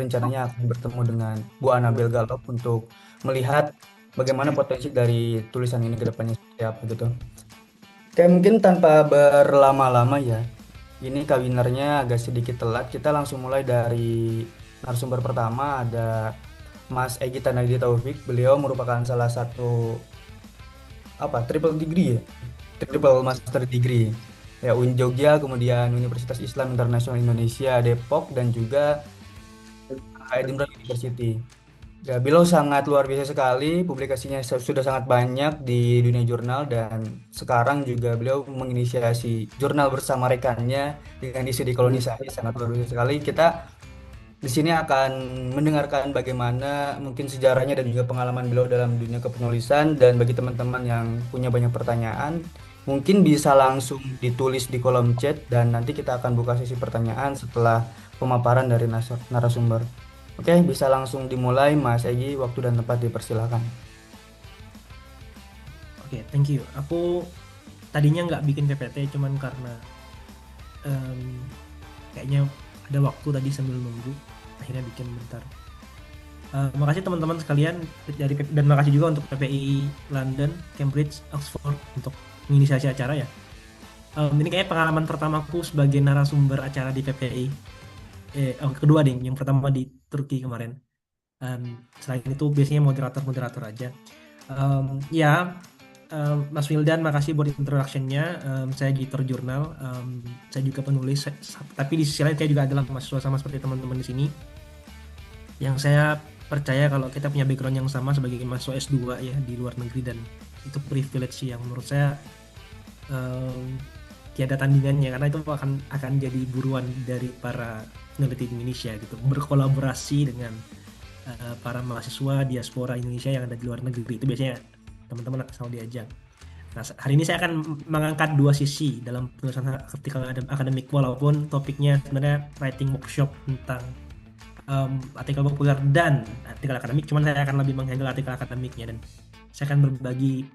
rencananya akan bertemu dengan Bu Anabel Galop untuk melihat bagaimana potensi dari tulisan ini ke depannya seperti apa gitu. Kayak mungkin tanpa berlama-lama ya, ini kawinernya agak sedikit telat. Kita langsung mulai dari narasumber pertama, ada Mas Egy Tanadi Taufik. Beliau merupakan salah satu triple degree ya, triple master degree ya, UIN Jogja, kemudian Universitas Islam Internasional Indonesia Depok, dan juga Edinburgh University. Ya, beliau sangat luar biasa sekali, publikasinya sudah sangat banyak di dunia jurnal, dan sekarang juga beliau menginisiasi jurnal bersama rekannya dengan isu dekolonisasi, sangat luar biasa sekali. Kita di sini akan mendengarkan bagaimana mungkin sejarahnya dan juga pengalaman beliau dalam dunia kepenulisan, dan bagi teman-teman yang punya banyak pertanyaan, mungkin bisa langsung ditulis di kolom chat dan nanti kita akan buka sesi pertanyaan setelah pemaparan dari narasumber. Oke, bisa langsung dimulai Mas Egi, waktu dan tempat dipersilakan. Oke, thank you. Aku tadinya nggak bikin PPT, cuman karena em, kayaknya ada waktu tadi sambil nunggu, akhirnya bikin bentar. Makasih teman-teman sekalian dan makasih juga untuk PPI London, Cambridge, Oxford untuk menginisiasi acara ya. Ini kayaknya pengalaman pertamaku sebagai narasumber acara di PPI. Kedua ding, yang pertama di Turki kemarin. Selain itu biasanya moderator aja. Ya, Mas Wildan, makasih buat introduction-nya. Saya editor jurnal, saya juga penulis, tapi di sisi lain saya juga adalah mahasiswa sama seperti teman-teman di sini. Yang saya percaya kalau kita punya background yang sama sebagai mahasiswa S2 ya di luar negeri, dan itu privilege yang menurut saya tiada tandingannya, karena itu akan jadi buruan dari para peneliti di Indonesia gitu, berkolaborasi dengan para mahasiswa diaspora Indonesia yang ada di luar negeri. Itu biasanya teman-teman akan selalu diajak. Nah, hari ini saya akan mengangkat dua sisi dalam penulisan artikel akademik, walaupun topiknya sebenarnya writing workshop tentang artikel populer dan artikel akademik, cuman saya akan lebih menghandle artikel akademiknya, dan saya akan berbagi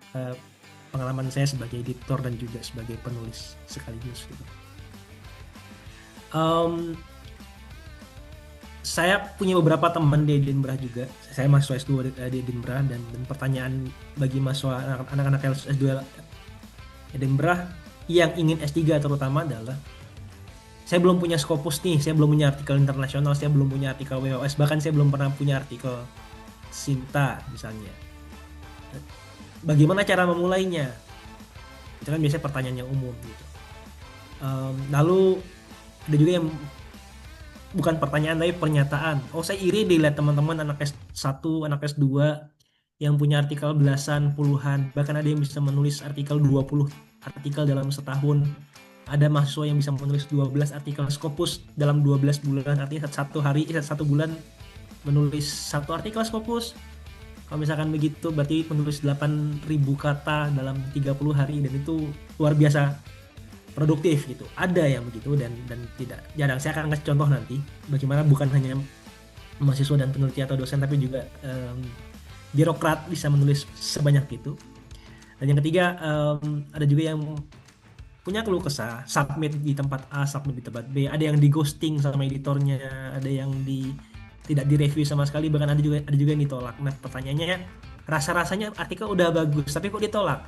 pengalaman saya sebagai editor dan juga sebagai penulis sekaligus gitu. Saya punya beberapa teman di Edinburgh juga. Saya mahasiswa S2 di Edinburgh, dan pertanyaan bagi mahasiswa anak-anak S2 Edinburgh yang ingin S3 terutama adalah, saya belum punya Scopus nih, saya belum punya artikel internasional, saya belum punya artikel WOS, bahkan saya belum pernah punya artikel Sinta misalnya. Bagaimana cara memulainya? Itu kan biasanya pertanyaan yang umum gitu. Lalu ada juga yang bukan pertanyaan tapi pernyataan. Oh, saya iri deh lihat teman-teman anak S1, anak S2 yang punya artikel belasan, puluhan, bahkan ada yang bisa menulis artikel 20 artikel dalam setahun. Ada mahasiswa yang bisa menulis 12 artikel Scopus dalam 12 bulan, artinya satu bulan menulis satu artikel Scopus. Kalau misalkan begitu berarti menulis 8.000 kata dalam 30 hari, dan itu luar biasa produktif gitu. Ada yang begitu dan tidak jarang. Saya akan kasih contoh nanti bagaimana bukan hanya mahasiswa dan peneliti atau dosen, tapi juga birokrat bisa menulis sebanyak itu. Dan yang ketiga, ada juga yang punya keluh kesah, submit di tempat A, submit di tempat B, ada yang di ghosting sama editornya, ada yang tidak direview sama sekali, bahkan ada juga yang ditolak. Nah, pertanyaannya, rasa-rasanya artikel udah bagus tapi kok ditolak?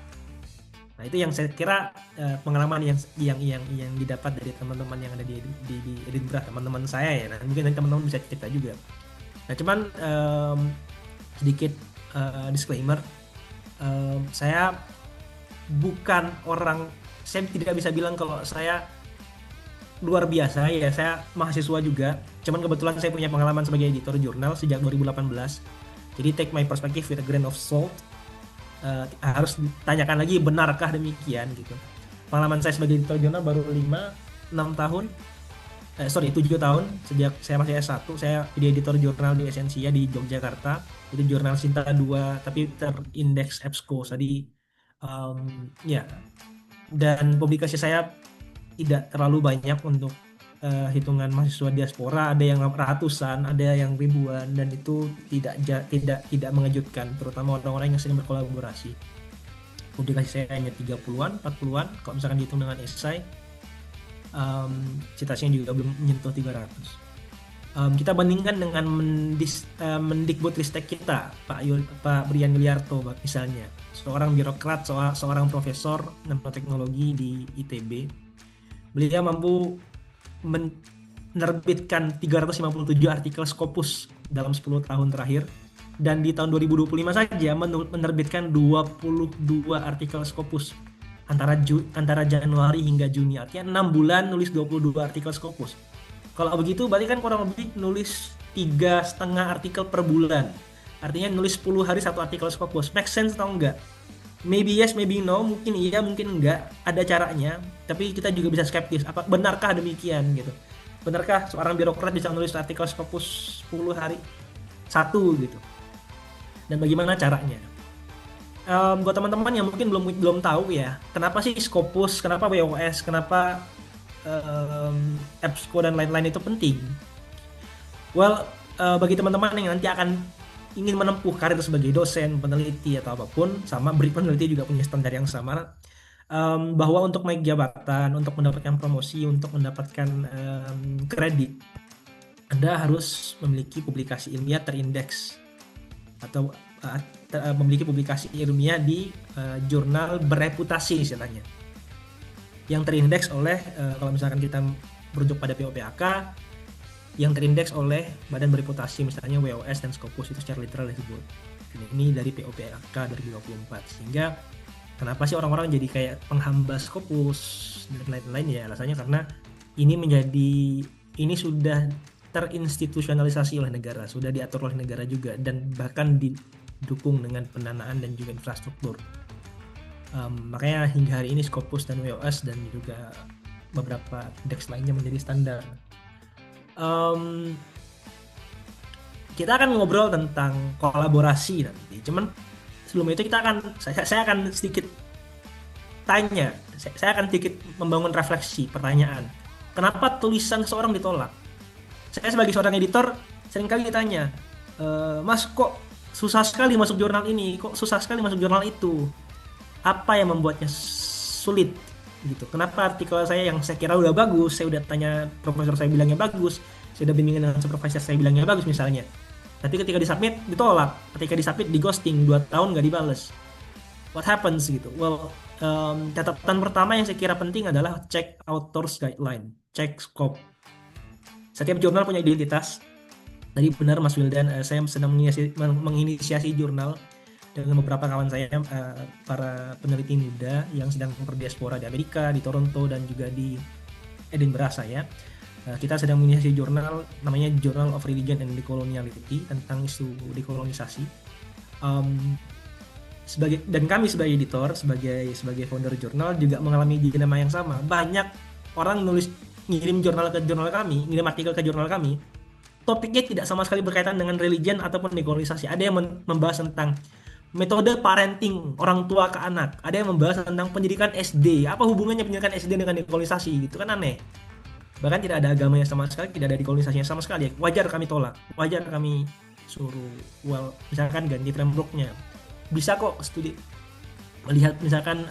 Nah, itu yang saya kira pengalaman yang didapat dari teman-teman yang ada di Edinburgh, teman-teman saya ya. Nah, mungkin nanti teman-teman bisa cerita juga. Nah, cuman sedikit disclaimer, saya bukan orang, saya tidak bisa bilang kalau saya luar biasa ya. Saya mahasiswa juga, cuman kebetulan saya punya pengalaman sebagai editor jurnal sejak 2018. Jadi take my perspective with a grain of salt. Harus ditanyakan lagi benarkah demikian gitu. Pengalaman saya sebagai editor jurnal baru 7 tahun sejak saya masih S1. Saya jadi editor jurnal di Esensia di Yogyakarta. Itu jurnal Sinta 2 tapi terindeks EBSCO tadi, ya. Dan publikasi saya tidak terlalu banyak untuk hitungan mahasiswa diaspora, ada yang ratusan, ada yang ribuan, dan itu tidak mengejutkan, terutama orang-orang yang sering berkolaborasi. Publikasi saya hanya 30-an, 40-an kalau misalkan dihitung dengan esai. Citasinya juga belum menyentuh 300. Kita bandingkan dengan Mendikbudristek kita, Pak Brian Yuliarto misalnya, seorang birokrat, seorang profesor nanoteknologi di ITB. Beliau mampu menerbitkan 357 artikel Scopus dalam 10 tahun terakhir, dan di tahun 2025 saja menerbitkan 22 artikel Scopus antara Januari hingga Juni, artinya 6 bulan nulis 22 artikel Scopus. Kalau begitu berarti kan kurang lebih nulis 3,5 artikel per bulan, artinya nulis 10 hari satu artikel Scopus. Make sense atau enggak? Maybe yes, maybe no, mungkin iya, mungkin enggak, ada caranya, tapi kita juga bisa skeptis, apa benarkah demikian gitu. Benarkah seorang birokrat bisa menulis artikel Scopus 10 hari satu gitu, dan bagaimana caranya? Buat teman-teman yang mungkin belum tahu ya, kenapa sih Scopus, kenapa WOS, kenapa EBSCO dan lain-lain itu penting? Well, bagi teman-teman yang nanti akan ingin menempuh karir sebagai dosen, peneliti atau apapun, sama peneliti juga punya standar yang sama, bahwa untuk naik jabatan, untuk mendapatkan promosi, untuk mendapatkan kredit, Anda harus memiliki publikasi ilmiah terindeks atau memiliki publikasi ilmiah di jurnal bereputasi istilahnya, yang terindeks oleh kalau misalkan kita merujuk pada POPAK, yang terindeks oleh badan bereputasi misalnya WOS dan Scopus, itu secara literal disebut. Ini dari POPAK 2024. Sehingga kenapa sih orang-orang jadi kayak penghamba Scopus dan lain-lain, ya alasannya karena ini sudah terinstitusionalisasi oleh negara, sudah diatur oleh negara juga, dan bahkan didukung dengan pendanaan dan juga infrastruktur. Makanya hingga hari ini Scopus dan WOS dan juga beberapa indeks lainnya menjadi standar. Kita akan ngobrol tentang kolaborasi nanti. Cuman sebelum itu saya akan sedikit tanya, saya akan sedikit membangun refleksi pertanyaan. Kenapa tulisan seorang ditolak? Saya sebagai seorang editor seringkali ditanya, Mas, kok susah sekali masuk jurnal ini, kok susah sekali masuk jurnal itu? Apa yang membuatnya sulit gitu? Kenapa artikel saya yang saya kira udah bagus, saya udah tanya profesor saya bilangnya bagus, saya udah bimbingan dengan supervisor saya bilangnya bagus misalnya, tapi ketika disubmit ditolak, ketika disubmit di ghosting 2 tahun nggak dibales. What happens gitu? Well, catatan pertama yang saya kira penting adalah cek authors guideline, cek scope. Setiap jurnal punya identitas. Tadi benar Mas Wildan, saya sedang menginisiasi jurnal dengan beberapa kawan saya, para peneliti muda yang sedang berdiaspora di Amerika, di Toronto, dan juga di Edinburgh saya. Kita sedang menginisiasi jurnal namanya Journal of Religion and Decoloniality, tentang isu dekolonisasi. Dan kami sebagai editor, sebagai founder jurnal juga mengalami dilema yang sama. Banyak orang ngirim artikel ke jurnal kami, topiknya tidak sama sekali berkaitan dengan religion ataupun dekolonisasi. Ada yang membahas tentang metode parenting orang tua ke anak, ada yang membahas tentang pendidikan SD. Apa hubungannya pendidikan SD dengan dekolonisasi? Gitu kan aneh. Bahkan tidak ada agamanya sama sekali, tidak ada dekolonisasinya sama sekali. Wajar kami tolak, wajar kami suruh, misalkan ganti frameworknya. Bisa kok studi melihat misalkan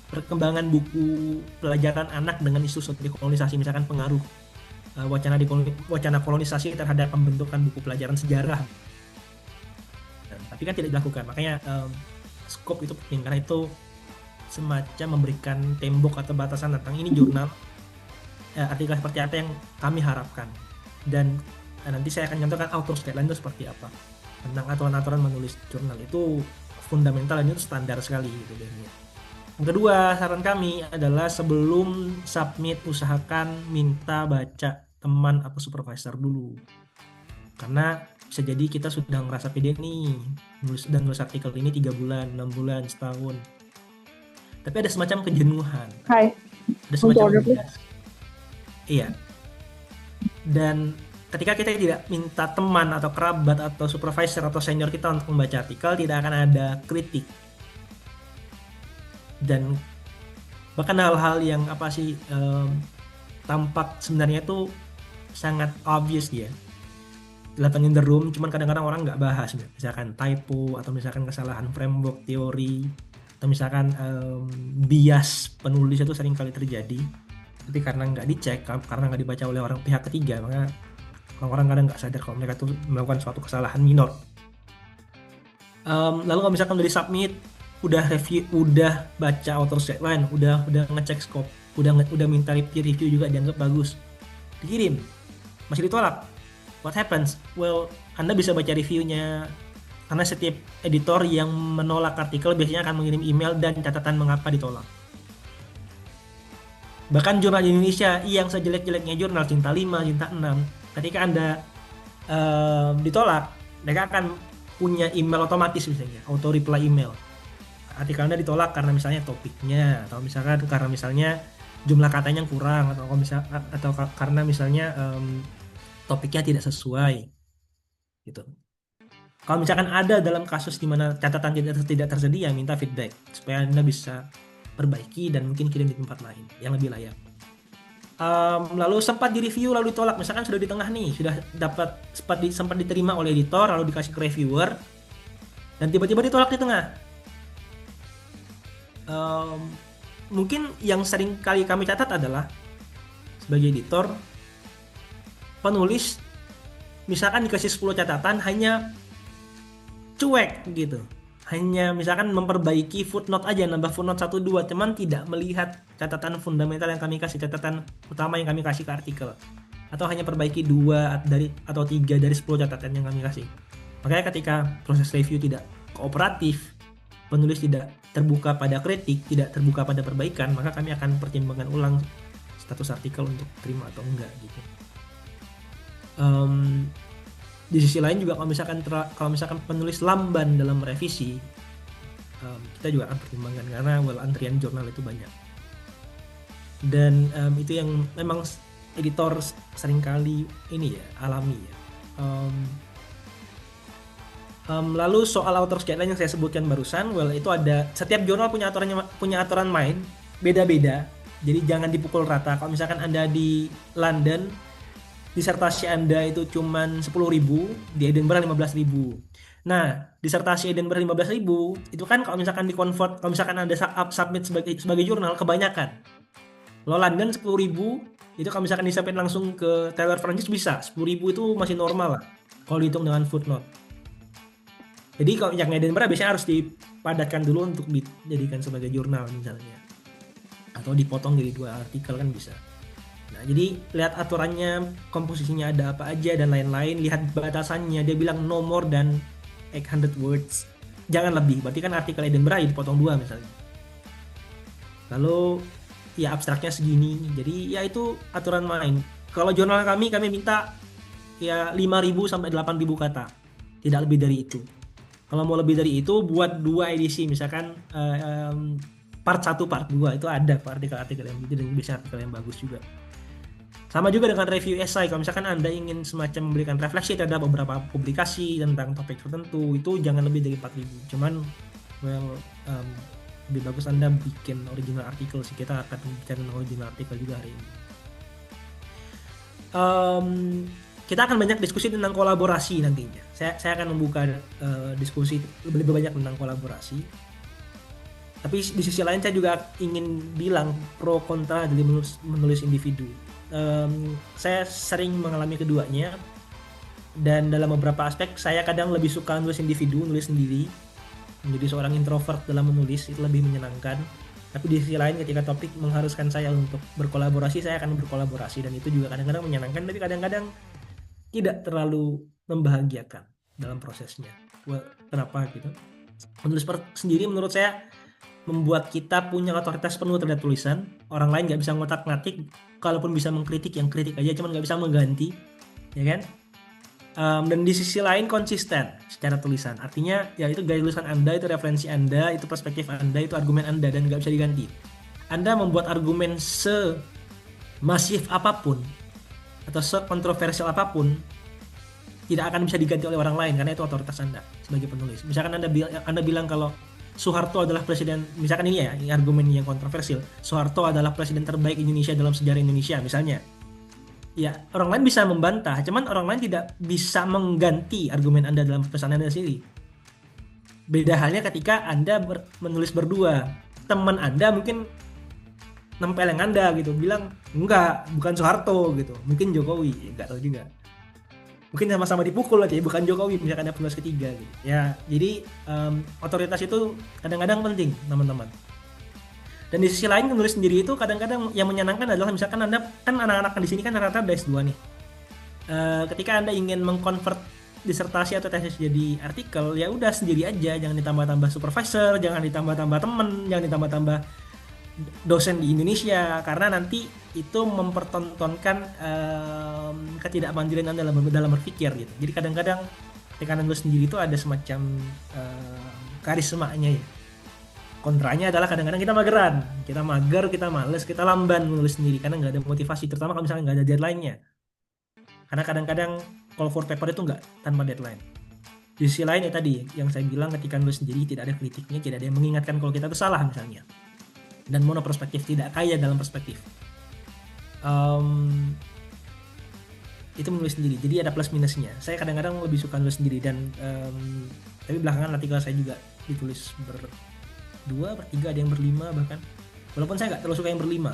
perkembangan buku pelajaran anak dengan isu dekolonisasi, misalkan pengaruh wacana kolonisasi terhadap pembentukan buku pelajaran sejarah. Tapi kan tidak dilakukan. Makanya scope itu penting, karena itu semacam memberikan tembok atau batasan tentang ini jurnal, artikel seperti apa yang kami harapkan. Dan nanti saya akan contohkan authors guideline itu seperti apa, tentang aturan-aturan menulis jurnal. Itu fundamental dan itu standar sekali gitu. Yang kedua, saran kami adalah sebelum submit usahakan minta baca teman atau supervisor dulu, karena bisa jadi kita sudah ngerasa pede nih nulis artikel ini 3 bulan, 6 bulan, setahun, tapi ada semacam kejenuhan. Ada semacam iya. Dan ketika kita tidak minta teman atau kerabat atau supervisor atau senior kita untuk membaca artikel, tidak akan ada kritik. Dan bahkan hal-hal yang tampak sebenarnya itu sangat obvious dia kelihatan in the room, cuman kadang-kadang orang nggak bahas, misalkan typo, atau misalkan kesalahan framework teori, atau misalkan bias penulis itu sering kali terjadi, tapi karena nggak dicek, karena nggak dibaca oleh orang pihak ketiga, maka Orang-orang kadang nggak sadar kalau mereka tuh melakukan suatu kesalahan minor. Lalu kalau misalkan udah di submit, udah review, udah baca author's guideline, udah ngecek scope, udah minta peer review juga dianggap bagus, dikirim, masih ditolak. What happens? Well, Anda bisa baca reviewnya, karena setiap editor yang menolak artikel biasanya akan mengirim email dan catatan mengapa ditolak. Bahkan jurnal di Indonesia yang sejelek-jeleknya jurnal Cinta 5, Cinta 6, ketika Anda ditolak, mereka akan punya email otomatis misalnya, auto reply email. Artikel Anda ditolak karena misalnya topiknya, atau misalkan karena misalnya jumlah katanya yang kurang, atau karena misalnya topiknya tidak sesuai gitu. Kalau misalkan ada dalam kasus di mana catatan tidak tersedia, minta feedback supaya Anda bisa perbaiki dan mungkin kirim di tempat lain yang lebih layak. Lalu sempat direview lalu ditolak, misalkan sudah di tengah nih, sudah dapat sempat diterima oleh editor lalu dikasih ke reviewer dan tiba-tiba ditolak di tengah. Mungkin yang sering kali kami catat adalah sebagai editor, penulis misalkan dikasih 10 catatan hanya cuek gitu, hanya misalkan memperbaiki footnote aja, nambah footnote 1-2, teman tidak melihat catatan fundamental yang kami kasih, catatan utama yang kami kasih ke artikel, atau hanya perbaiki 2 atau 3 dari 10 catatan yang kami kasih. Makanya ketika proses review tidak kooperatif, penulis tidak terbuka pada kritik, tidak terbuka pada perbaikan, maka kami akan pertimbangkan ulang status artikel untuk terima atau enggak gitu. Di sisi lain juga kalau misalkan penulis lamban dalam revisi, kita juga akan pertimbangkan karena antrian jurnal itu banyak. Dan itu yang memang editor seringkali ini ya alami ya. Lalu soal author's guideline yang saya sebutkan barusan, itu ada, setiap jurnal punya aturan main beda-beda. Jadi jangan dipukul rata. Kalau misalkan Anda di London, disertasi Anda itu cuman 10.000, di Edinburgh 15.000. Nah, disertasi Edinburgh 15.000 itu kan kalau misalkan di-convert, kalau misalkan Anda submit sebagai jurnal kebanyakan. Kalau London 10.000 itu kalau misalkan disubmit langsung ke Taylor Francis bisa 10.000 itu masih normal lah kalau dihitung dengan footnote. Jadi kalau yang Edinburgh biasanya harus dipadatkan dulu untuk dijadikan sebagai jurnal misalnya, atau dipotong jadi 2 artikel kan bisa. Nah, jadi lihat aturannya, komposisinya ada apa aja dan lain-lain, lihat batasannya. Dia bilang no more than 800 words, jangan lebih. Berarti kan artikel Edinburgh dipotong 2 misalnya. Lalu ya abstraknya segini. Jadi ya itu aturan main. Kalau jurnal kami minta ya 5.000 sampai 8.000 kata, tidak lebih dari itu. Kalau mau lebih dari itu, buat 2 edisi, misalkan part 1, part 2 itu ada artikel-artikel yang begitu, dan biasanya artikel yang bagus juga. Sama juga dengan review esai, kalau misalkan Anda ingin semacam memberikan refleksi terhadap beberapa publikasi tentang topik tertentu, itu jangan lebih dari 4.000. Cuman lebih bagus Anda bikin original artikel sih. Kita akan bicara tentang original artikel juga hari ini. Kita akan banyak diskusi tentang kolaborasi nantinya. Saya akan membuka diskusi lebih banyak tentang kolaborasi. Tapi di sisi lain saya juga ingin bilang pro kontra dari menulis individu. Saya sering mengalami keduanya, dan dalam beberapa aspek saya kadang lebih suka nulis individu, nulis sendiri. Menjadi seorang introvert dalam menulis itu lebih menyenangkan. Tapi di sisi lain ketika topik mengharuskan saya untuk berkolaborasi, saya akan berkolaborasi, dan itu juga kadang-kadang menyenangkan, tapi kadang-kadang tidak terlalu membahagiakan dalam prosesnya. Kenapa gitu? Menulis sendiri menurut saya membuat kita punya otoritas penuh terhadap tulisan. Orang lain nggak bisa ngotak-ngatik, kalaupun bisa mengkritik, yang kritik aja, cuman nggak bisa mengganti, ya kan? Dan di sisi lain konsisten secara tulisan. Artinya ya itu gaya tulisan Anda, itu referensi Anda, itu perspektif Anda, itu argumen Anda, dan nggak bisa diganti. Anda membuat argumen semasif apapun atau sekontroversial apapun, tidak akan bisa diganti oleh orang lain, karena itu otoritas Anda sebagai penulis. Misalkan Anda bilang kalau Soeharto adalah presiden, misalkan ini ya, ini argumen yang kontroversial, Soeharto adalah presiden terbaik Indonesia dalam sejarah Indonesia misalnya. Ya, orang lain bisa membantah, cuman orang lain tidak bisa mengganti argumen Anda dalam pesan Anda sendiri. Beda halnya ketika Anda menulis berdua, teman Anda mungkin nempeleng Anda gitu, bilang enggak, bukan Soeharto gitu, mungkin Jokowi, enggak tahu juga. mungkin sama-sama dipukul aja, bukan Jokowi misalkan ada penulis ketiga gitu ya. Jadi otoritas itu kadang-kadang penting teman-teman. Dan di sisi lain penulis sendiri itu kadang-kadang yang menyenangkan adalah misalkan anda kan anak-anak di sini kan rata-rata udah S2 nih. Ketika anda ingin mengkonvert disertasi atau tesis jadi artikel, ya udah sendiri aja, jangan ditambah-tambah supervisor, jangan ditambah-tambah temen, jangan ditambah-tambah dosen di Indonesia, karena nanti itu mempertontonkan ketidakmandirian Anda dalam berpikir gitu. Jadi kadang-kadang tekanan lu sendiri itu ada semacam karismanya ya. Kontranya adalah kadang-kadang kita mageran, kita mager, kita males, kita lamban nulis sendiri karena nggak ada motivasi, terutama kalau misalnya nggak ada deadline-nya. Karena kadang-kadang call for paper itu nggak tanpa deadline. Di sisi lain ya tadi yang saya bilang, ketika nulis sendiri tidak ada kritiknya, tidak ada yang mengingatkan kalau kita itu salah misalnya, dan monoperspektif, tidak kaya dalam perspektif. Itu menulis sendiri, jadi ada plus minusnya. Saya kadang-kadang lebih suka nulis sendiri, dan tapi belakangan artikel saya juga ditulis berdua, bertiga, ada yang berlima bahkan. Walaupun saya nggak terlalu suka yang berlima,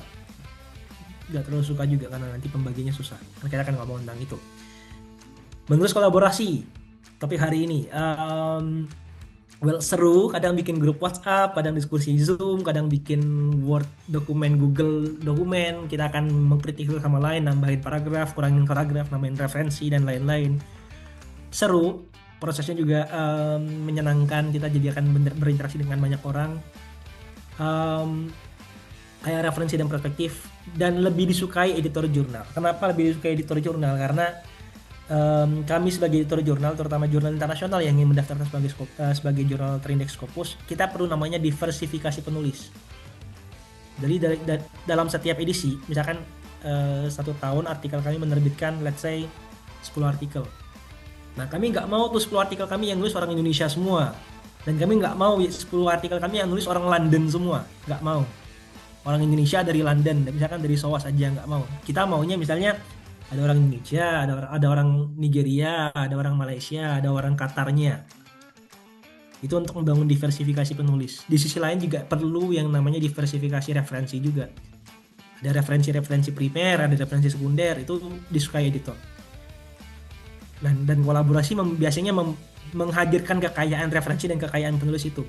nggak terlalu suka juga karena nanti pembagiannya susah. Karena kita akan ngomong tentang itu. Menulis kolaborasi, topik hari ini. Seru, kadang bikin grup WhatsApp, kadang diskusi Zoom, kadang bikin Word dokumen, Google dokumen. Kita akan mengkritik satu sama lain, nambahin paragraf, kurangin paragraf, nambahin referensi, dan lain-lain. Seru, prosesnya juga menyenangkan, kita jadi akan berinteraksi dengan banyak orang. Kayak referensi dan perspektif, dan lebih disukai editor jurnal. Kenapa lebih disukai editor jurnal? Karena kami sebagai editor jurnal, terutama jurnal internasional yang ingin mendaftarkan sebagai jurnal terindeks Scopus, kita perlu namanya diversifikasi penulis. Jadi dalam setiap edisi, misalkan 1 tahun artikel kami menerbitkan let's say 10 artikel. Nah, kami nggak mau tuh 10 artikel kami yang nulis orang Indonesia semua, dan kami nggak mau 10 artikel kami yang nulis orang London semua, nggak mau. Orang Indonesia dari London, misalkan dari SOAS aja nggak mau. Kita maunya misalnya ada orang Indonesia, ada orang Nigeria, ada orang Malaysia, ada orang Qatarnya. Itu untuk membangun diversifikasi penulis. Di sisi lain juga perlu yang namanya diversifikasi referensi juga. Ada referensi primer, ada referensi sekunder, itu disukai editor. Dan kolaborasi biasanya menghadirkan kekayaan referensi dan kekayaan penulis itu.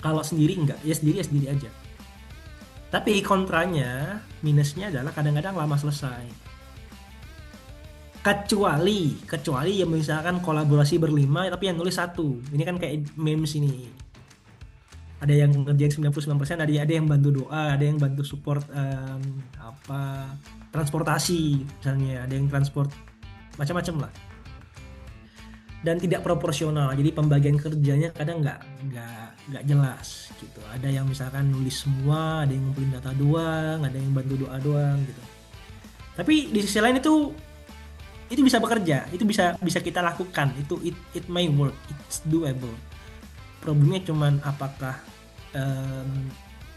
Kalau sendiri enggak, ya sendiri aja. Tapi kontranya, minusnya adalah kadang-kadang lama selesai. Kecuali yang misalkan kolaborasi berlima tapi yang nulis satu. Ini kan kayak memes ini. Ada yang ngerjain 99%, ada yang bantu doa, ada yang bantu support transportasi misalnya, ada yang transport macam-macam lah. Dan tidak proporsional. Jadi pembagian kerjanya kadang nggak jelas gitu. Ada yang misalkan nulis semua, ada yang ngumpulin data doang, ada yang bantu doa doang gitu. Tapi di sisi lain itu bisa bekerja, itu bisa kita lakukan, itu it may work, it's doable. Problemnya cuman apakah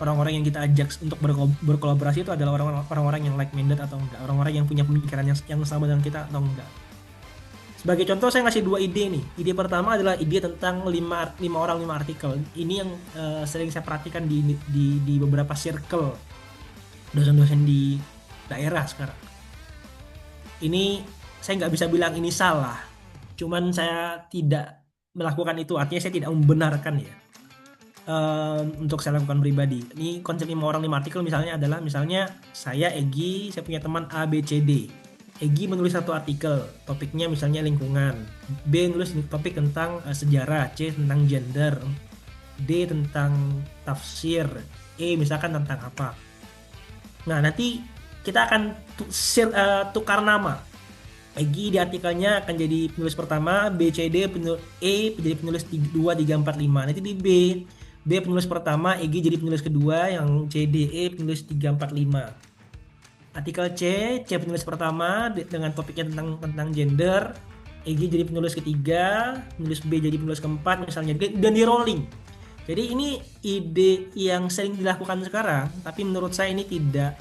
orang-orang yang kita ajak untuk berkolaborasi itu adalah orang-orang yang like-minded atau enggak, orang-orang yang punya pemikiran yang sama dengan kita atau enggak. Sebagai contoh saya ngasih 2 ide nih. Ide pertama adalah ide tentang 5 orang 5 artikel. Ini yang sering saya perhatikan di beberapa circle dosen-dosen di daerah sekarang. Ini saya nggak bisa bilang ini salah, cuman saya tidak melakukan itu, artinya saya tidak membenarkan ya. Untuk saya lakukan pribadi. Ini konsep 5 orang 5 artikel misalnya adalah, misalnya saya Egi, saya punya teman A, B, C, D. Egi menulis 1 artikel, topiknya misalnya lingkungan. B menulis topik tentang sejarah, C tentang gender, D tentang tafsir, E misalkan tentang apa. Nah, nanti kita akan tukar nama. Egi di artikelnya akan jadi penulis pertama, B, C, D, E jadi penulis 2, 3, 4, 5. Nanti di B penulis pertama, Egi jadi penulis kedua, yang C, D, E penulis 3, 4, 5. Artikel C penulis pertama dengan topiknya tentang gender, Egi jadi penulis ketiga, penulis B jadi penulis keempat misalnya, dan di rolling. Jadi ini ide yang sering dilakukan sekarang, tapi menurut saya ini tidak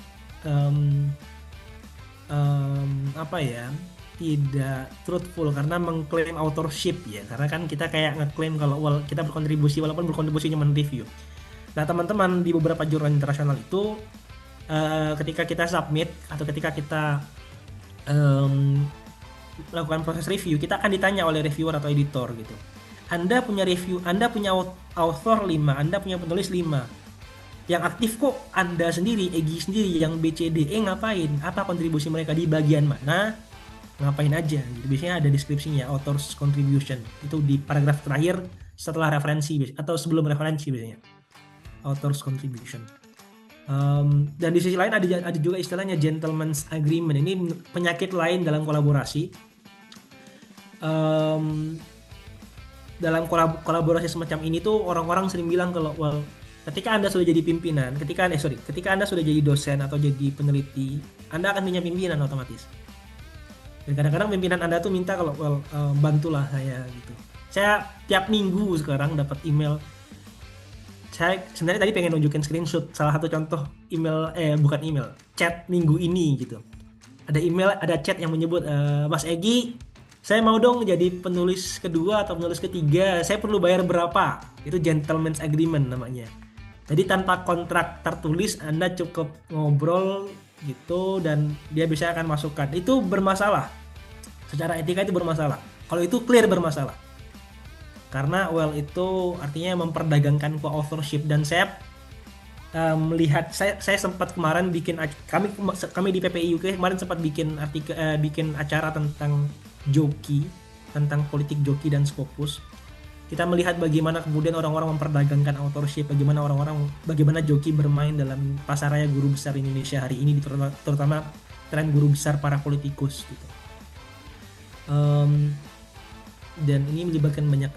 tidak truthful karena mengklaim authorship ya, karena kan kita kayak ngeklaim kalau kita berkontribusi walaupun berkontribusi cuma review. Nah, teman-teman di beberapa jurnal internasional itu ketika kita submit atau ketika kita melakukan proses review, kita akan ditanya oleh reviewer atau editor gitu. Anda punya review, Anda punya author 5, Anda punya penulis 5. Yang aktif kok Anda sendiri, Egi sendiri, yang B, C, D, E ngapain? Apa kontribusi mereka di bagian mana? Ngapain aja? Gitu. Biasanya ada deskripsinya, author's contribution. Itu di paragraf terakhir setelah referensi atau sebelum referensi biasanya. Author's contribution. Dan di sisi lain ada juga istilahnya gentleman's agreement. Ini penyakit lain dalam kolaborasi. Dalam kolaborasi semacam ini tuh orang-orang sering bilang kalau ketika Anda sudah jadi pimpinan, ketika Anda sudah jadi dosen atau jadi peneliti, Anda akan punya pimpinan otomatis. Dan kadang-kadang pimpinan Anda tuh minta kalau bantulah saya gitu. Saya tiap minggu sekarang dapat email. Saya sebenarnya tadi pengen nunjukin screenshot salah satu contoh email, bukan email, chat minggu ini gitu. Ada email, ada chat yang menyebut, Mas Egi, saya mau dong jadi penulis kedua atau penulis ketiga, saya perlu bayar berapa? Itu gentleman's agreement namanya. Jadi tanpa kontrak tertulis, Anda cukup ngobrol gitu dan dia bisa akan masukkan. Itu bermasalah. Secara etika itu bermasalah. Kalau itu clear bermasalah. Karena itu artinya memperdagangkan co-authorship, dan saya melihat, saya sempat kemarin bikin, kami di PPI UK kemarin sempat bikin bikin acara tentang joki, tentang politik joki dan Scopus. Kita melihat bagaimana kemudian orang-orang memperdagangkan authorship, bagaimana joki bermain dalam pasaraya guru besar Indonesia hari ini, terutama tren guru besar para politikus gitu. Dan ini melibatkan banyak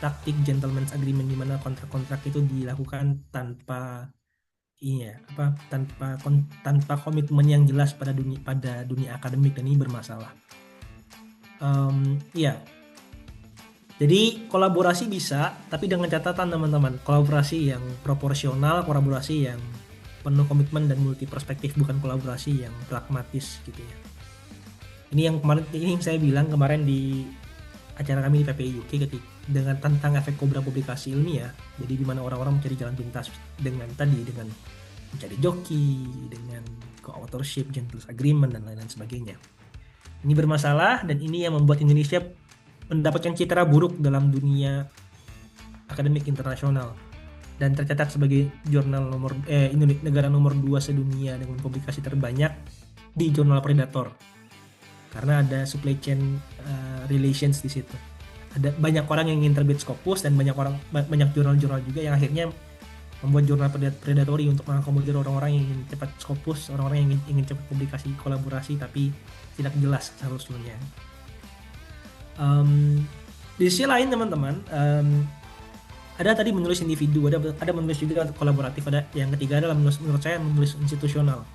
taktik gentleman's agreement, di mana kontrak-kontrak itu dilakukan tanpa tanpa komitmen yang jelas pada dunia akademik, dan ini bermasalah. Jadi kolaborasi bisa, tapi dengan catatan teman-teman, kolaborasi yang proporsional, kolaborasi yang penuh komitmen dan multi perspektif, bukan kolaborasi yang pragmatis gitu ya. Ini yang saya bilang kemarin di acara kami di PPI UK dengan tentang efek kobra publikasi ilmiah. Jadi di mana orang-orang mencari jalan pintas dengan mencari joki, dengan co-authorship, gentleman's agreement, dan lain-lain sebagainya. Ini bermasalah, dan ini yang membuat Indonesia mendapatkan citra buruk dalam dunia akademik internasional, dan tercatat sebagai negara nomor 2 sedunia dengan publikasi terbanyak di jurnal Predator, karena ada supply chain relations di situ. Ada banyak orang yang ingin terbit Scopus, dan banyak jurnal-jurnal juga yang akhirnya membuat jurnal predatory untuk mengakomodir orang-orang yang ingin cepat Scopus, orang-orang yang ingin cepat publikasi kolaborasi tapi tidak jelas seharusnya. Di sisi lain teman-teman, ada tadi menulis individu, ada menulis juga kolaboratif, ada yang ketiga adalah menurut saya menulis institusional.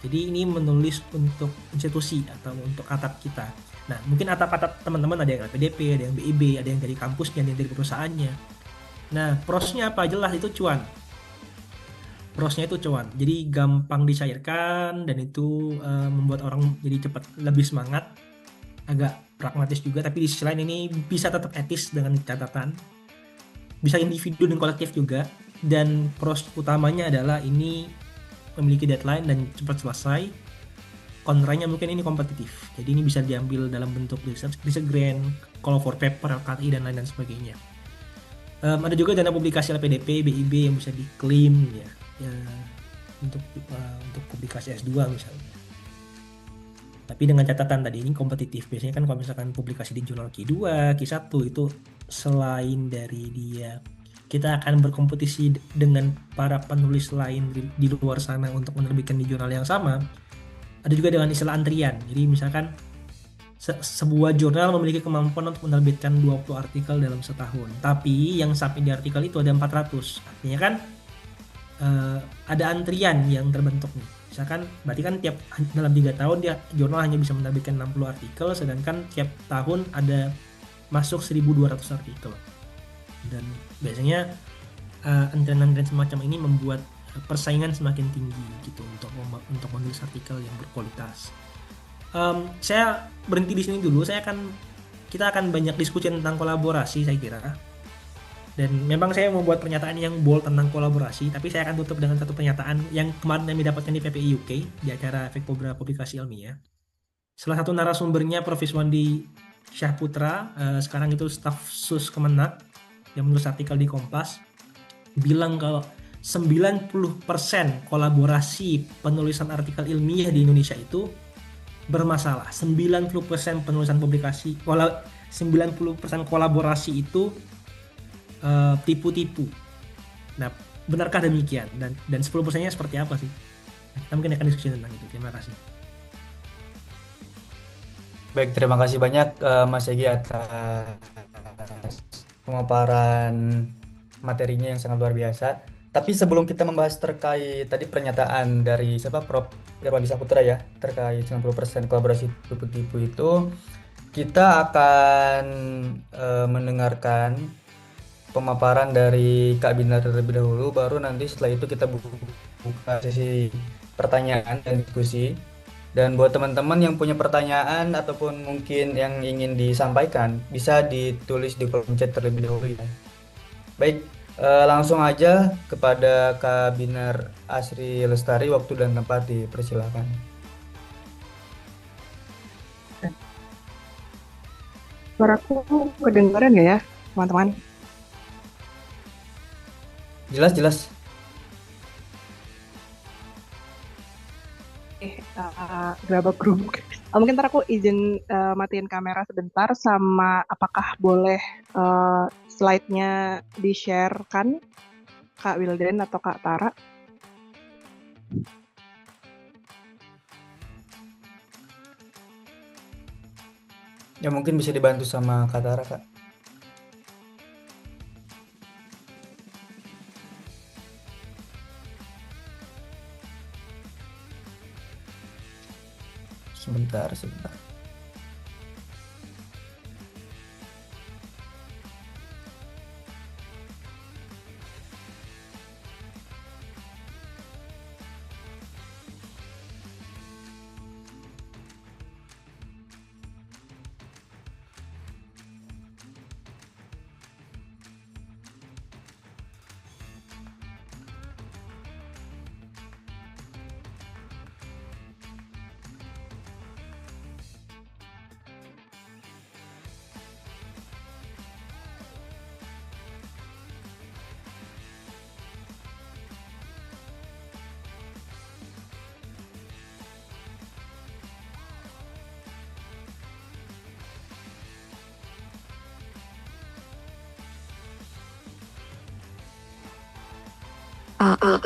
Jadi ini menulis untuk institusi atau untuk atap kita. Nah, mungkin atap-atap teman-teman ada yang LPDP, ada yang BIB, ada yang dari kampusnya, ada yang dari perusahaannya. Nah, prosnya apa? Jelas itu cuan. Prosnya itu cuan. Jadi gampang dicairkan, dan itu membuat orang jadi cepat lebih semangat. Agak pragmatis juga, tapi di sisi lain ini bisa tetap etis dengan catatan. Bisa individu dan kolektif juga. Dan pros utamanya adalah ini memiliki deadline dan cepat selesai. Kontranya mungkin ini kompetitif, jadi ini bisa diambil dalam bentuk research grant, call for paper, LKI, dan lain sebagainya. Ada juga dana publikasi LPDP, BIB yang bisa diklaim ya untuk publikasi S2 misalnya. Tapi dengan catatan tadi ini kompetitif. Biasanya kan kalau misalkan publikasi di jurnal Q2, Q1 itu selain dari dia, kita akan berkompetisi dengan para penulis lain di luar sana untuk menerbitkan di jurnal yang sama. Ada juga dengan istilah antrian. Jadi misalkan sebuah jurnal memiliki kemampuan untuk menerbitkan 20 artikel dalam setahun. Tapi yang sampai di artikel itu ada 400. Artinya kan ada antrian yang terbentuk nih. Misalkan berarti kan dalam 3 tahun dia jurnal hanya bisa menerbitkan 60 artikel, sedangkan tiap tahun ada masuk 1.200 artikel. Dan biasanya antrian-antrian semacam ini membuat persaingan semakin tinggi gitu untuk menulis artikel yang berkualitas. Saya berhenti di sini dulu. Kita akan banyak diskusi tentang kolaborasi saya kira. Dan memang saya membuat pernyataan yang bold tentang kolaborasi, tapi saya akan tutup dengan satu pernyataan yang kemarin kami dapatkan di PPI UK di acara efek publikasi ilmiah. Salah satu narasumbernya Prof. Iswandi Syahputra, sekarang itu staf sus Kemenak, yang menulis artikel di Kompas, bilang kalau 90% kolaborasi penulisan artikel ilmiah di Indonesia itu bermasalah. 90% penulisan publikasi, 90% kolaborasi itu tipu-tipu. Nah, benarkah demikian? Dan 10%-nya seperti apa sih? Nah, kita mungkin akan diskusi tentang itu. Terima kasih. Baik, terima kasih banyak Mas Egi atas pemaparan materinya yang sangat luar biasa. Tapi sebelum kita membahas terkait tadi pernyataan dari siapa Prof. Irwandi Saputra ya terkait 90% kolaborasi tipu-tipu itu, kita akan mendengarkan pemaparan dari Kak Binar terlebih dahulu, baru nanti setelah itu kita buka sesi pertanyaan dan diskusi. Dan buat teman-teman yang punya pertanyaan ataupun mungkin yang ingin disampaikan, bisa ditulis di kolom chat terlebih dahulu ya. Baik, langsung aja kepada Kak Binar Asri Lestari, waktu dan tempat dipersilakan. Suaraku kedengaran nggak ya, teman-teman? Jelas, jelas. Gerabak gerubuk. Mungkin ntar aku izin matiin kamera sebentar, sama apakah boleh slide-nya di-share-kan Kak Wildan atau Kak Tara? Ya mungkin bisa dibantu sama Kak Tara, Kak. Sebentar, sebentar.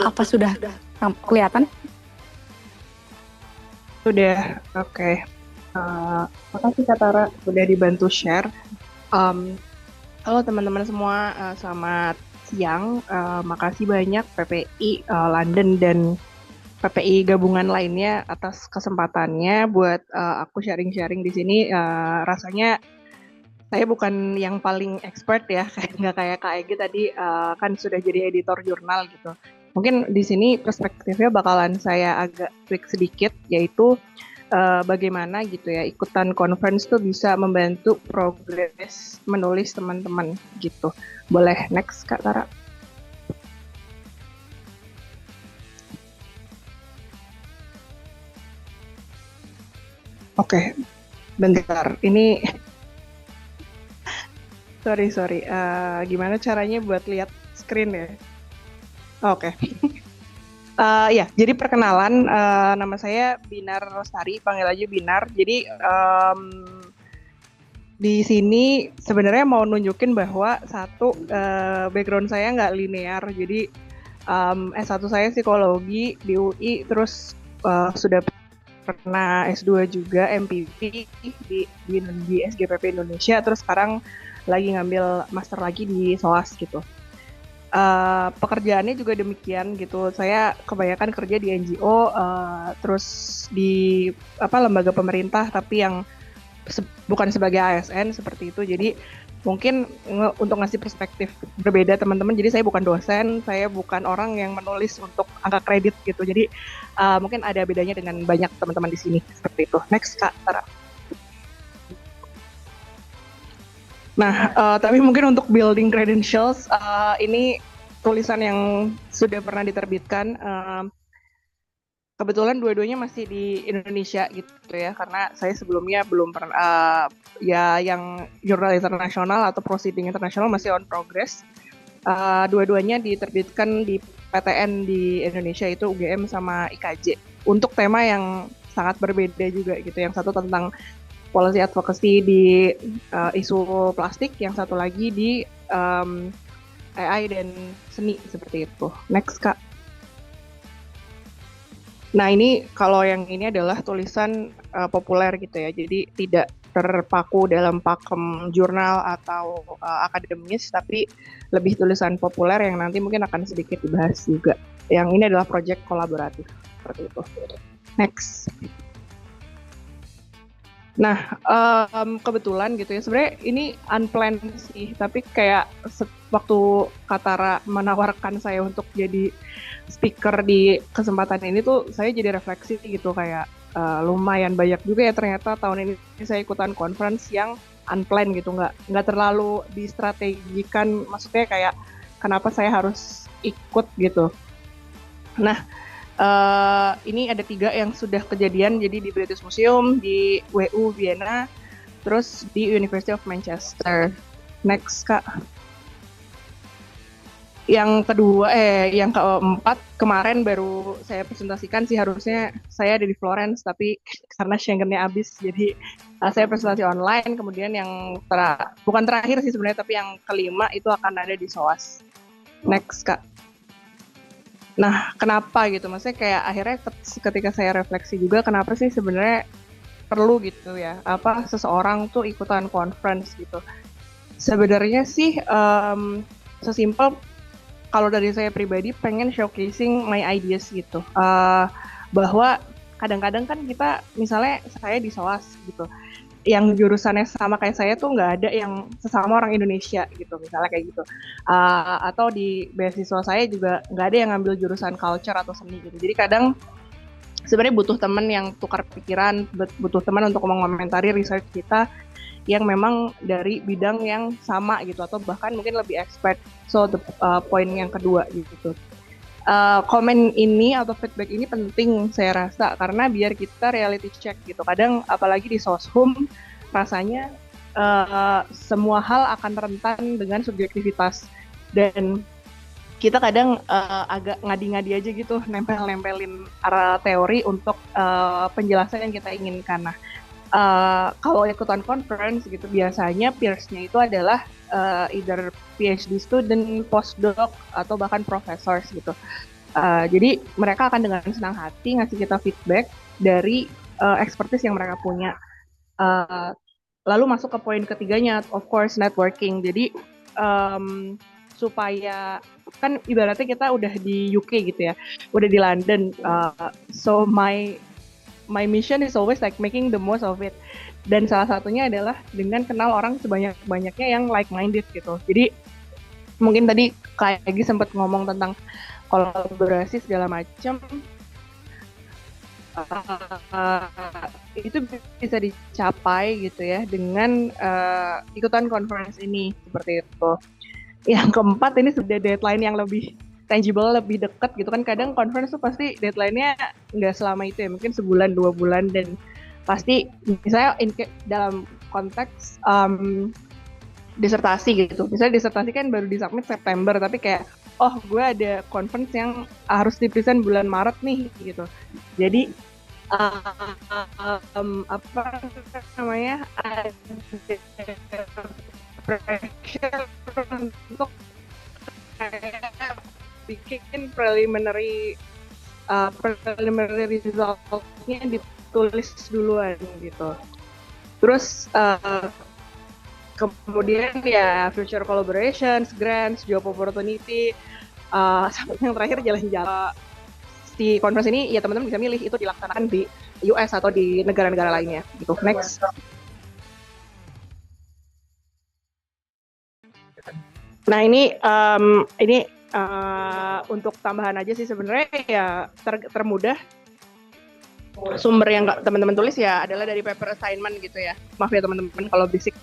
Apa sudah kelihatan? Sudah, oke. Makasih Kak Tara sudah dibantu share. Halo teman-teman semua, selamat siang. Makasih banyak PPI London dan PPI gabungan lainnya atas kesempatannya buat aku sharing-sharing di sini. Rasanya saya bukan yang paling expert ya, nggak kayak Kak Egi tadi kan sudah jadi editor jurnal gitu. Mungkin di sini perspektifnya bakalan saya agak tweak sedikit, yaitu bagaimana gitu ya ikutan conference tuh bisa membantu progres menulis teman-teman gitu. Boleh next Kak Tara? Oke, bentar. Ini sorry. Gimana caranya buat lihat screen ya? Oke. Ya, jadi perkenalan, nama saya Binar Lestari, panggil aja Binar. Jadi di sini sebenarnya mau nunjukin bahwa satu, background saya nggak linear. Jadi S1 saya psikologi di UI, terus sudah pernah S2 juga MPP di SGPP Indonesia, terus sekarang lagi ngambil master lagi di SOAS gitu. Pekerjaannya juga demikian gitu. Saya kebanyakan kerja di NGO, terus di lembaga pemerintah, tapi yang bukan sebagai ASN seperti itu. Jadi mungkin untuk ngasih perspektif berbeda teman-teman. Jadi saya bukan dosen, saya bukan orang yang menulis untuk angka kredit gitu. Jadi mungkin ada bedanya dengan banyak teman-teman di sini seperti itu. Next Kak Tara. Nah, tapi mungkin untuk building credentials, ini tulisan yang sudah pernah diterbitkan. kebetulan dua-duanya masih di Indonesia gitu ya, karena saya sebelumnya belum pernah ya yang jurnal internasional atau proceeding internasional masih on progress. Dua-duanya diterbitkan di PTN di Indonesia itu UGM sama IKJ untuk tema yang sangat berbeda juga gitu. Yang satu tentang policy advocacy di isu plastik, yang satu lagi di AI dan seni seperti itu. Next Kak. Nah ini kalau yang ini adalah tulisan populer gitu ya, jadi tidak terpaku dalam pakem jurnal atau akademis, tapi lebih tulisan populer yang nanti mungkin akan sedikit dibahas juga. Yang ini adalah proyek kolaboratif seperti itu. Next. Nah kebetulan gitu ya, sebenarnya ini unplanned sih, tapi kayak waktu Katara menawarkan saya untuk jadi speaker di kesempatan ini tuh saya jadi refleksi gitu kayak lumayan banyak juga ya ternyata tahun ini saya ikutan conference yang unplanned gitu, nggak terlalu distrategikan, maksudnya kayak kenapa saya harus ikut gitu. Nah ini ada 3 yang sudah kejadian, jadi di British Museum, di WU Vienna, terus di University of Manchester. Next Kak. Yang keempat kemarin baru saya presentasikan sih, harusnya saya ada di Florence tapi karena Schengen-nya habis jadi saya presentasi online. Kemudian yang bukan terakhir sih sebenarnya, tapi yang kelima itu akan ada di SOAS. Next Kak. Nah kenapa gitu, maksudnya kayak akhirnya ketika saya refleksi juga kenapa sih sebenarnya perlu gitu ya, apa seseorang tuh ikutan conference gitu. Sebenarnya sih sesimpel kalau dari saya pribadi pengen showcasing my ideas gitu, bahwa kadang-kadang kan kita misalnya saya di SOAS gitu, yang jurusannya sama kayak saya tuh nggak ada yang sesama orang Indonesia gitu misalnya kayak gitu, atau di beasiswa saya juga nggak ada yang ngambil jurusan culture atau seni gitu. Jadi kadang sebenarnya butuh teman yang tukar pikiran, butuh teman untuk mengomentari research kita yang memang dari bidang yang sama gitu, atau bahkan mungkin lebih expert. So the point yang kedua gitu, komen ini atau feedback ini penting saya rasa, karena biar kita reality check gitu. Kadang apalagi di soshum rasanya semua hal akan rentan dengan subjektivitas, dan kita kadang agak ngadi-ngadi aja gitu, nempelin arah teori untuk penjelasan yang kita inginkan. Nah kalau ikutan conference gitu biasanya peers-nya itu adalah either PhD student, postdoc, atau bahkan professors gitu. Jadi mereka akan dengan senang hati ngasih kita feedback dari expertise yang mereka punya. Lalu masuk ke poin ketiganya, of course networking. Jadi supaya kan ibaratnya kita udah di UK gitu ya, udah di London. So my mission is always like making the most of it. Dan salah satunya adalah dengan kenal orang sebanyak-banyaknya yang like-minded gitu. Jadi mungkin tadi kayak Egy sempat ngomong tentang kolaborasi segala macam, itu bisa dicapai gitu ya dengan ikutan conference ini seperti itu. Yang keempat ini sudah deadline yang lebih tangible, lebih dekat gitu kan. Kadang conference tuh pasti deadline-nya nggak selama itu ya, mungkin sebulan 2 bulan, dan pasti misalnya dalam konteks disertasi gitu, misalnya disertasi kan baru disubmit September, tapi kayak gue ada conference yang harus di-present bulan Maret nih gitu. Jadi apa namanya, pressure untuk bikin preliminary resultnya ditulis duluan gitu. Terus kemudian ya future collaborations, grants, job opportunity, sampai yang terakhir jalan-jalan. Di conference ini ya teman-teman bisa milih itu dilaksanakan di US atau di negara-negara lainnya gitu. Next. Nah ini untuk tambahan aja sih sebenarnya ya termudah sumber yang teman-teman tulis ya adalah dari paper assignment gitu ya. Maaf ya teman-teman kalau bisik.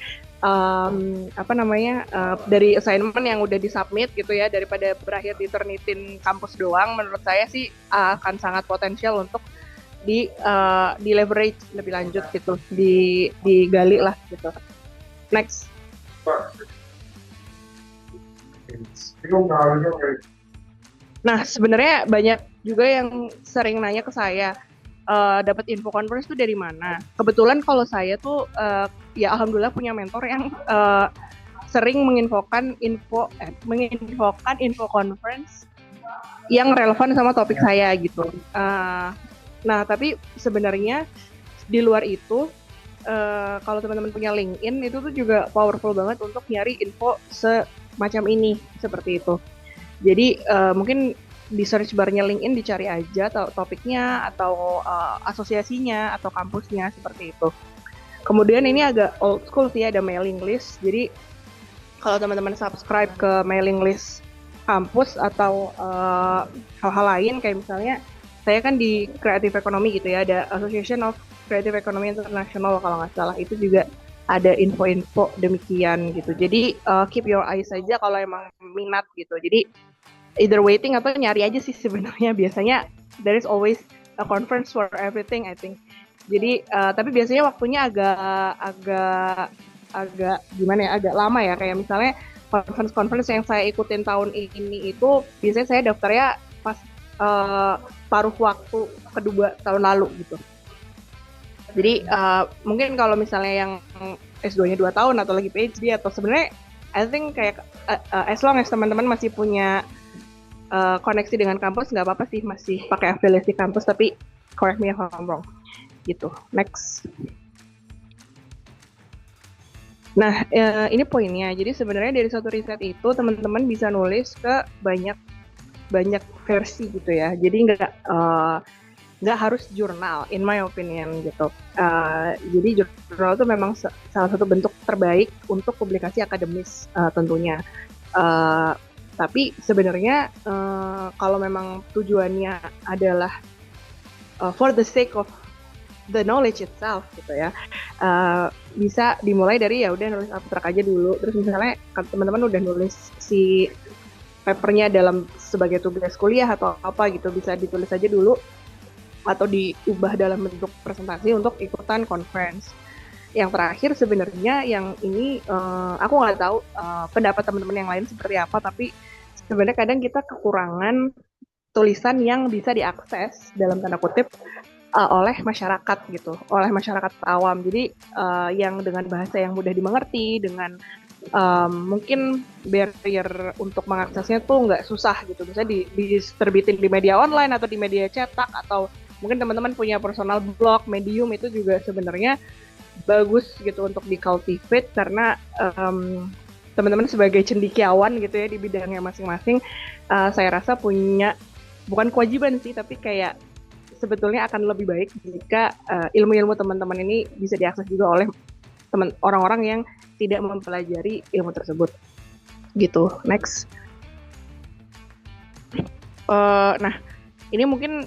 Dari assignment yang udah disubmit gitu ya, daripada berakhir di Turnitin kampus doang, menurut saya sih akan sangat potensial untuk di leverage lebih lanjut gitu, digali lah gitu. Next. Nah, sebenarnya banyak juga yang sering nanya ke saya, dapat info conference itu dari mana? Kebetulan kalau saya tuh ya alhamdulillah punya mentor yang sering menginfokan info conference yang relevan sama topik saya gitu. Nah, tapi sebenarnya di luar itu kalau teman-teman punya LinkedIn itu tuh juga powerful banget untuk nyari info semacam ini seperti itu. Jadi mungkin di search barnya LinkedIn dicari aja topiknya atau asosiasinya atau kampusnya seperti itu. Kemudian ini agak old school sih, ada mailing list. Jadi kalau teman-teman subscribe ke mailing list kampus atau hal-hal lain kayak misalnya saya kan di Creative Economy gitu ya, ada Association of Creative Economy International kalau nggak salah, itu juga ada info-info demikian gitu. Jadi keep your eyes saja kalau emang minat gitu. Jadi either waiting atau nyari aja sih sebenarnya. Biasanya there is always a conference for everything I think. Jadi tapi biasanya waktunya agak gimana ya, agak lama ya, kayak misalnya conference yang saya ikutin tahun ini itu biasanya saya daftarnya pas paruh waktu kedua tahun lalu gitu. Jadi mungkin kalau misalnya yang S2-nya 2 tahun atau lagi PhD atau sebenarnya I think kayak as long as teman-teman masih punya koneksi dengan kampus nggak apa-apa sih masih pakai afiliasi kampus, tapi correct me if I'm wrong gitu. Next. Nah ini poinnya. Jadi sebenarnya dari satu riset itu teman-teman bisa nulis ke banyak versi gitu ya. Jadi nggak harus jurnal, in my opinion gitu. Jadi jurnal itu memang salah satu bentuk terbaik untuk publikasi akademis tentunya. Tapi sebenarnya kalau memang tujuannya adalah for the sake of the knowledge itself gitu ya, bisa dimulai dari ya udah nulis abstrak aja dulu. Terus misalnya teman-teman udah nulis si papernya sebagai tugas kuliah atau apa gitu, bisa ditulis aja dulu atau diubah dalam bentuk presentasi untuk ikutan conference. Yang terakhir sebenarnya yang ini aku nggak tahu pendapat teman-teman yang lain seperti apa, tapi sebenarnya kadang kita kekurangan tulisan yang bisa diakses dalam tanda kutip oleh masyarakat gitu, oleh masyarakat awam. Jadi yang dengan bahasa yang mudah dimengerti, dengan mungkin barrier untuk mengaksesnya tuh nggak susah gitu. Misalnya diterbitin di media online atau di media cetak, atau mungkin teman-teman punya personal blog, Medium, itu juga sebenarnya bagus gitu untuk di-cultivate karena teman-teman sebagai cendekiawan gitu ya di bidangnya masing-masing, saya rasa punya, bukan kewajiban sih, tapi kayak sebetulnya akan lebih baik jika ilmu-ilmu teman-teman ini bisa diakses juga oleh orang-orang yang tidak mempelajari ilmu tersebut gitu. Next. Nah ini mungkin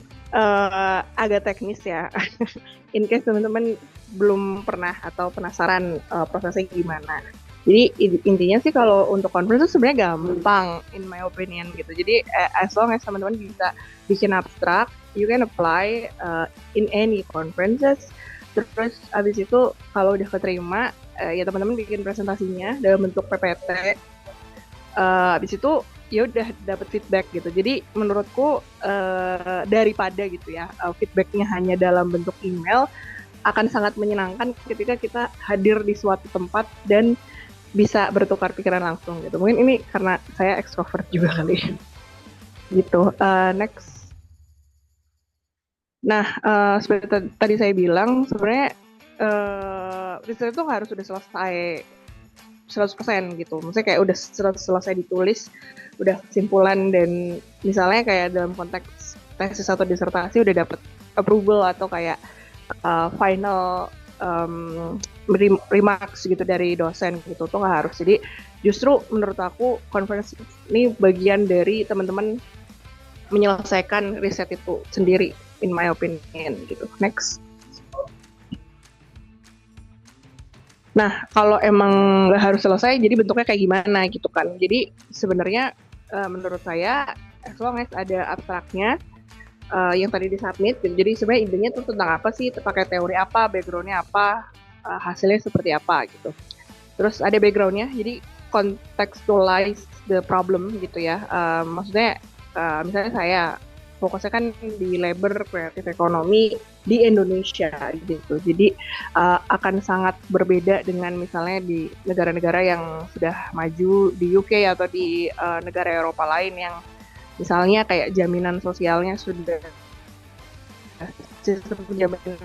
agak teknis ya. In case teman-teman belum pernah atau penasaran prosesnya gimana. Jadi intinya sih kalau untuk conference itu sebenarnya gampang in my opinion gitu. Jadi as long as teman-teman bisa bikin abstrak, you can apply in any conferences. Terus abis itu kalau udah keterima, ya teman-teman bikin presentasinya dalam bentuk PPT. Abis itu ya udah dapat feedback gitu. Jadi menurutku daripada gitu ya feedbacknya hanya dalam bentuk email, akan sangat menyenangkan ketika kita hadir di suatu tempat dan bisa bertukar pikiran langsung gitu. Mungkin ini karena saya extrovert juga kali gitu. Next. Nah seperti tadi saya bilang, sebenarnya riset itu harus sudah selesai 100% gitu. Maksudnya kayak udah selesai ditulis, udah kesimpulan, dan misalnya kayak dalam konteks tesis atau disertasi udah dapet approval atau kayak final remarks gitu dari dosen gitu, tuh nggak harus. Jadi justru menurut aku conference ini bagian dari teman-teman menyelesaikan riset itu sendiri in my opinion gitu. Next. Nah, kalau emang nggak harus selesai, jadi bentuknya kayak gimana gitu kan. Jadi sebenarnya menurut saya, as long as ada abstraknya yang tadi disubmit, gitu. Jadi sebenarnya idenya tuh tentang apa sih, pakai teori apa, backgroundnya apa, hasilnya seperti apa gitu. Terus ada backgroundnya, jadi contextualize the problem gitu ya. Maksudnya misalnya saya fokusnya kan di labor kreatif ekonomi di Indonesia gitu. Jadi akan sangat berbeda dengan misalnya di negara-negara yang sudah maju di UK atau di negara Eropa lain yang misalnya kayak jaminan sosialnya sudah sistem jaminan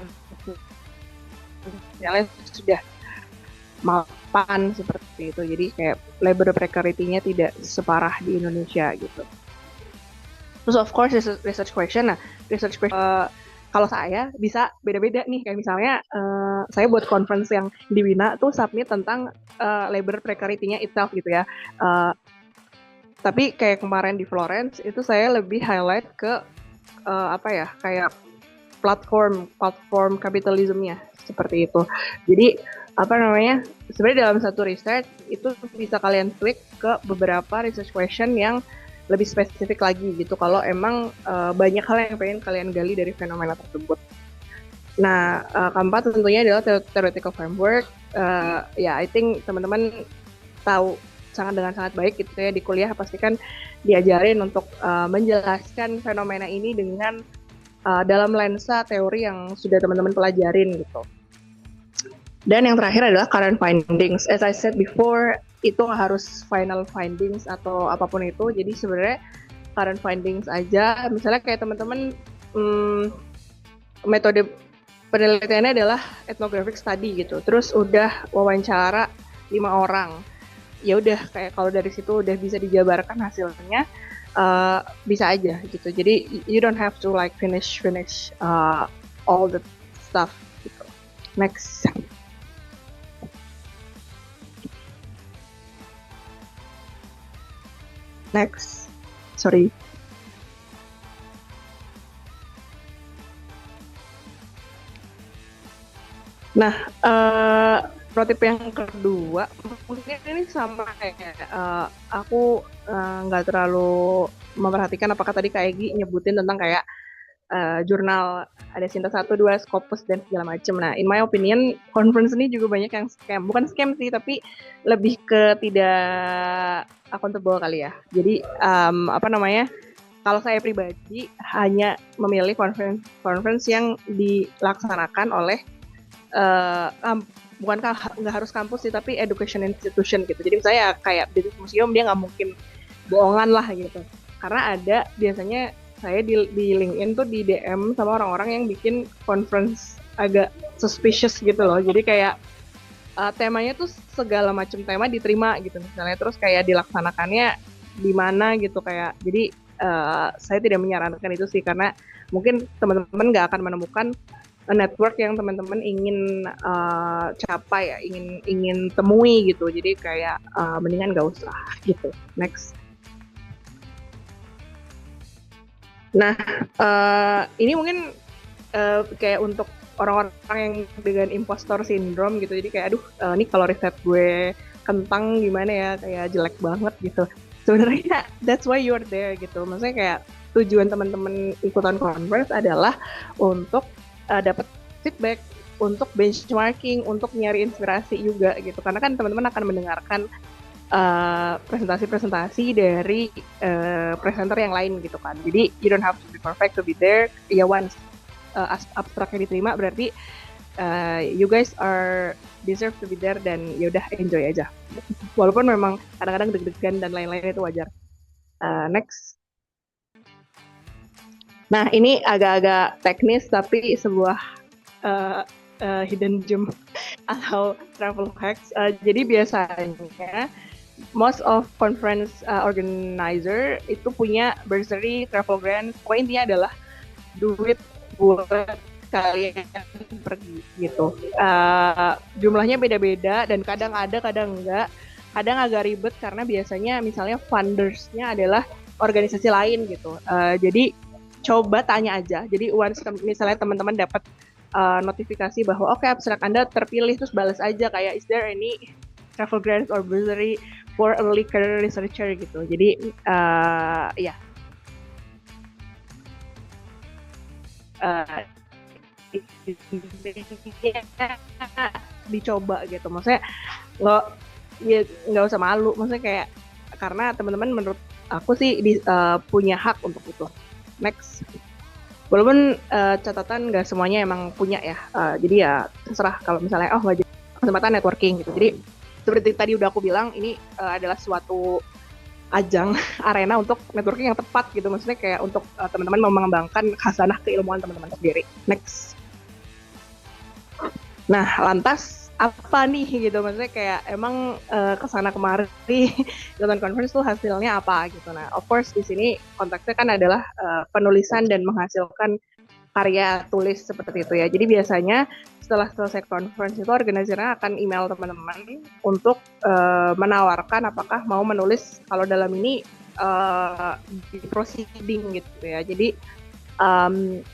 sosialnya sudah mapan seperti itu. Jadi kayak labor precarity-nya tidak separah di Indonesia gitu. Terus of course research question. Nah, research question kalau saya bisa beda-beda nih. Kayak misalnya saya buat conference yang di Wina tuh submit tentang labor precarity-nya itself gitu ya. Tapi kayak kemarin di Florence itu saya lebih highlight ke kayak platform kapitalismnya seperti itu. Jadi sebenarnya dalam satu research itu bisa kalian tweak ke beberapa research question yang lebih spesifik lagi gitu kalau emang banyak hal yang pengen kalian gali dari fenomena tersebut. Nah, keempat tentunya adalah theoretical framework. I think teman-teman tahu dengan sangat baik gitu ya di kuliah pasti kan diajarin untuk menjelaskan fenomena ini dengan dalam lensa teori yang sudah teman-teman pelajarin gitu. Dan yang terakhir adalah current findings. As I said before, itu nggak harus final findings atau apapun itu. Jadi sebenarnya current findings aja. Misalnya kayak teman-teman metode penelitiannya adalah ethnographic study gitu. Terus udah wawancara 5 orang. Ya udah kayak kalau dari situ udah bisa dijabarkan hasilnya, bisa aja gitu. Jadi you don't have to like finish all the stuff gitu. Next. Sorry. Nah, pro tip yang kedua, mungkin ini sama kayak aku nggak terlalu memperhatikan apakah tadi Kak Egi nyebutin tentang kayak jurnal ada Sinta 1, 2, Scopus dan segala macam. Nah, in my opinion, conference ini juga banyak yang scam. Bukan scam sih, tapi lebih ke tidak accountable kali ya. Jadi kalau saya pribadi hanya memilih conference yang dilaksanakan oleh nggak harus kampus sih, tapi education institution gitu. Jadi saya kayak British Museum, dia nggak mungkin bohongan lah gitu. Karena ada biasanya saya di LinkedIn tuh di DM sama orang-orang yang bikin conference agak suspicious gitu loh. Jadi kayak temanya tuh segala macam tema diterima gitu misalnya, terus kayak dilaksanakannya di mana gitu kayak. Jadi saya tidak menyarankan itu sih, karena mungkin teman-teman nggak akan menemukan network yang teman-teman ingin capai ya, ingin temui gitu. Jadi kayak mendingan nggak usah gitu. Next. Nah, ini mungkin kayak untuk orang-orang yang dengan impostor syndrome gitu. Jadi kayak ini kalau riset gue kentang gimana ya, kayak jelek banget gitu. Sebenarnya that's why you're there gitu. Maksudnya kayak tujuan teman-teman ikutan conference adalah untuk dapat feedback, untuk benchmarking, untuk nyari inspirasi juga gitu. Karena kan teman-teman akan mendengarkan presentasi-presentasi dari presenter yang lain gitu kan. Jadi you don't have to be perfect to be there. Ya once abstraknya diterima berarti you guys are deserve to be there, dan ya udah enjoy aja. Walaupun memang kadang-kadang deg-degan dan lain-lain itu wajar. Next. Nah, ini agak-agak teknis tapi sebuah hidden gem atau travel hacks. Jadi biasanya most of conference organizer itu punya bursary, travel grant. Pokoknya intinya adalah duit buat kalian pergi gitu. Jumlahnya beda-beda dan kadang ada, kadang enggak. Kadang agak ribet karena biasanya misalnya fundersnya adalah organisasi lain gitu. Jadi coba tanya aja. Jadi once misalnya teman-teman dapat notifikasi bahwa oke, abstrak Anda terpilih, terus balas aja kayak is there any travel grants or bursary for early career researcher gitu. Jadi ya dicoba gitu. Maksudnya nggak usah malu. Maksudnya kayak karena teman-teman menurut aku sih punya hak untuk itu. Next. Walaupun catatan nggak semuanya emang punya ya, jadi ya terserah kalau misalnya nggak jadi kesempatan networking gitu. Jadi seperti tadi udah aku bilang, ini adalah suatu ajang arena untuk networking yang tepat gitu. Maksudnya kayak untuk teman-teman mau mengembangkan khasanah keilmuan teman-teman sendiri. Next. Nah, lantas apa nih gitu, maksudnya kayak emang kesana kemari London Conference tuh hasilnya apa gitu. Nah, of course di sini konteksnya kan adalah penulisan dan menghasilkan karya tulis seperti itu ya. Jadi biasanya setelah selesai conference itu organizernya akan email teman-teman untuk menawarkan apakah mau menulis kalau dalam ini di proceeding gitu ya. Jadi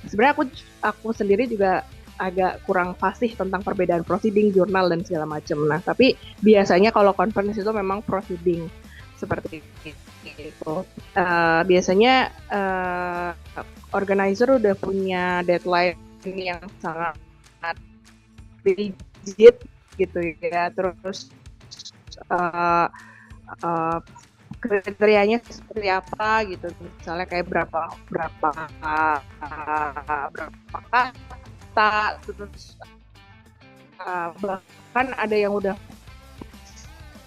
sebenarnya aku sendiri juga agak kurang fasih tentang perbedaan proceeding, jurnal, dan segala macam. Nah, tapi biasanya kalau conference itu memang proceeding seperti itu. Biasanya organizer udah punya deadline yang sangat rigid gitu ya. Terus kriterianya seperti apa gitu. Misalnya kayak berapa terus bahkan ada yang udah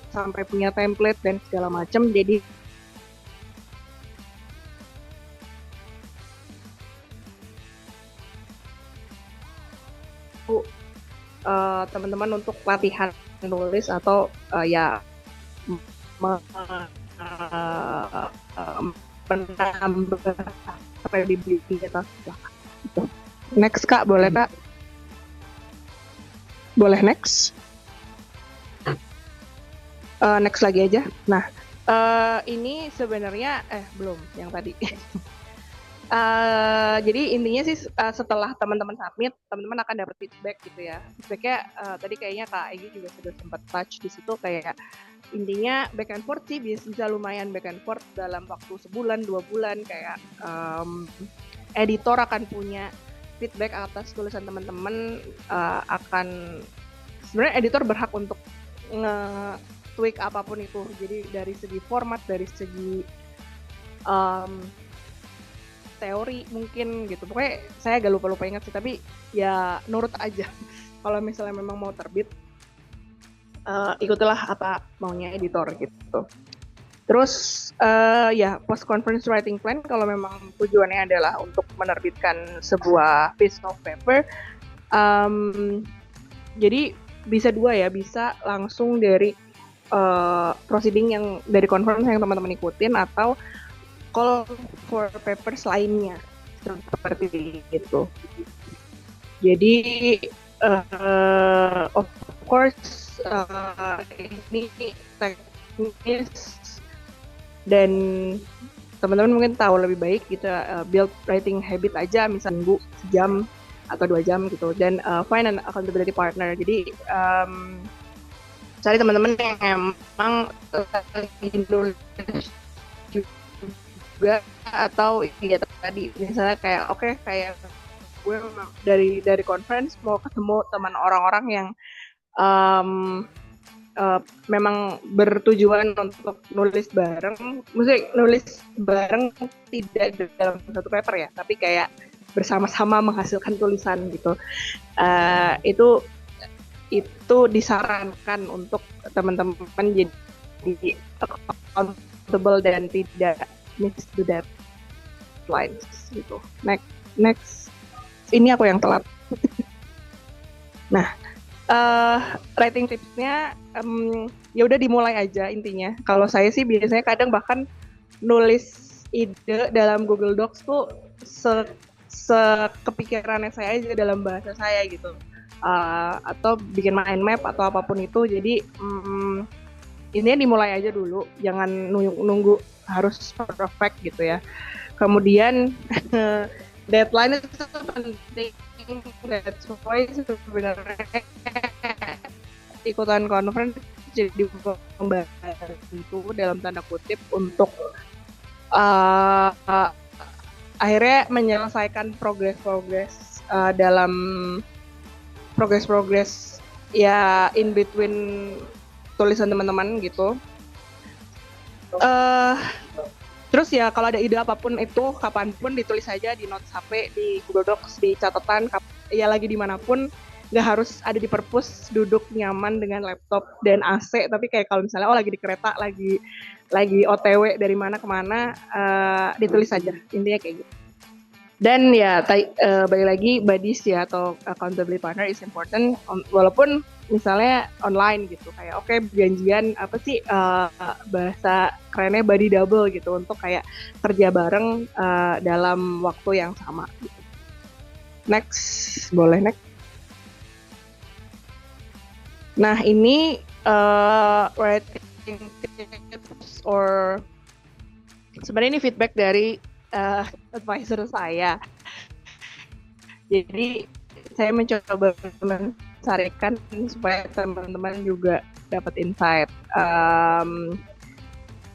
sampai punya template dan segala macam. Jadi teman-teman untuk latihan nulis atau ya menambah kredibilitas gitu. Next Kak, boleh Kak? Boleh next? Next lagi aja. Nah, ini sebenarnya belum yang tadi. Jadi intinya sih setelah teman-teman submit, teman-teman akan dapat feedback gitu ya. Feedbacknya tadi kayaknya Kak Egy juga sudah sempat touch di situ, kayak intinya back and forth sih bisa lumayan back and forth dalam waktu sebulan 2 bulan, kayak editor akan punya feedback atas tulisan teman-teman, akan sebenarnya editor berhak untuk nge-tweak apapun itu. Jadi dari segi format, dari segi teori mungkin gitu. Pokoknya saya agak lupa ingat sih, tapi ya nurut aja. Kalau misalnya memang mau terbit, ikutilah apa maunya editor gitu. Terus ya post conference writing plan kalau memang tujuannya adalah untuk menerbitkan sebuah piece of paper, jadi bisa dua ya, bisa langsung dari proceeding yang dari conference yang teman-teman ikutin, atau call for papers lainnya seperti itu. Jadi of course ini teknis dan teman-teman mungkin tahu lebih baik gitu, build writing habit aja misalnya minggu sejam atau 2 jam gitu, dan find an accountability partner. Jadi cari teman-teman yang emang nulis juga, atau ya tadi misalnya kayak kayak gue dari conference mau ketemu teman orang-orang yang memang bertujuan untuk nulis bareng, maksudnya nulis bareng tidak dalam satu paper ya, tapi kayak bersama-sama menghasilkan tulisan gitu. Itu disarankan untuk teman-teman jadi accountable dan tidak miss the deadlines gitu. Next, ini aku yang telat. Nah, writing tipsnya ya udah dimulai aja intinya. Kalau saya sih biasanya kadang bahkan nulis ide dalam Google Docs tuh sekepikirannya saya aja dalam bahasa saya gitu, atau bikin mind map atau apapun itu. Jadi intinya dimulai aja dulu, jangan nunggu harus perfect gitu ya. Kemudian deadline itu penting. That's why sebenarnya ikutan conference jadi membantu dalam tanda kutip untuk uh, uh, akhirnya menyelesaikan progres dalam progres ya in between tulisan teman-teman gitu. Terus ya kalau ada ide apapun itu kapanpun ditulis aja di notes HP, di Google Docs, di catatan, ya lagi dimanapun, nggak harus ada di perpus, duduk nyaman dengan laptop dan AC, tapi kayak kalau misalnya lagi di kereta, lagi OTW dari mana kemana, ditulis aja, intinya kayak gitu. Dan ya balik lagi buddies ya atau accountability partner is important walaupun misalnya online gitu kayak oke, janjian apa sih bahasa kerennya buddy double gitu untuk kayak kerja bareng dalam waktu yang sama gitu. Next, boleh next. Nah ini writing tips or sebenarnya ini feedback dari advisor saya. Jadi saya mencoba mencarikan supaya teman-teman juga dapat insight.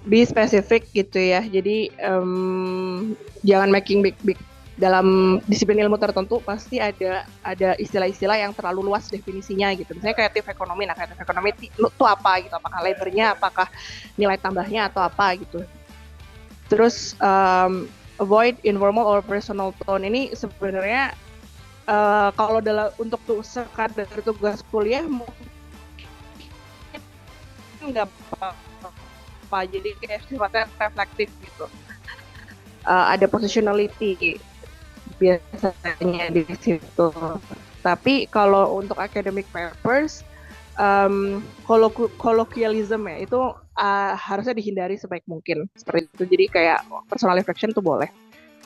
Be specific gitu ya. Jadi jangan making big dalam disiplin ilmu tertentu pasti ada istilah-istilah yang terlalu luas definisinya gitu. Misalnya kreatif ekonomi. Nah, kreatif ekonomi itu apa gitu? Apakah labornya, apakah nilai tambahnya atau apa gitu. Terus avoid informal or personal tone ini sebenarnya kalau untuk sekadar tugas kuliah mungkin nggak apa-apa, jadi kayak sifatnya reflektif gitu. Ada positionality biasanya di situ. Tapi kalau untuk academic papers colloquialism ya itu harusnya dihindari sebaik mungkin seperti itu. Jadi kayak personal reflection tuh boleh.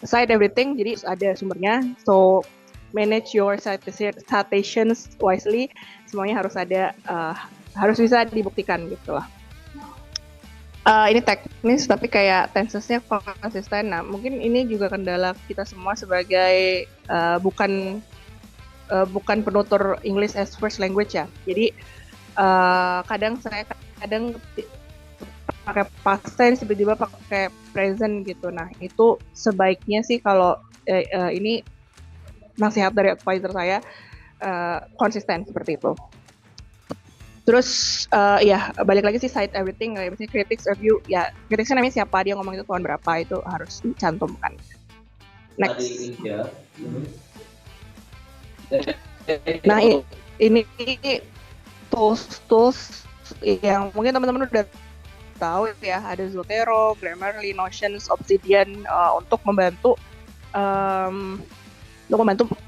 Cite everything, jadi ada sumbernya. So manage your citations wisely. Semuanya harus ada, harus bisa dibuktikan gitu lah. Ini teknis tapi kayak tensesnya konsisten. Nah mungkin ini juga kendala kita semua sebagai bukan penutur English as first language ya. Jadi kadang pakai past tense tiba-tiba pakai present gitu. Nah itu sebaiknya sih kalau ini nasihat dari advisor saya konsisten seperti itu. Terus ya balik lagi sih cite everything, misalnya critics review ya, criticsnya namanya siapa, dia ngomong itu tahun berapa, itu harus dicantumkan. Next. Nah ini tools yang mungkin teman-teman udah tahu ya, ada Zotero, Grammarly, Notions, Obsidian untuk membantu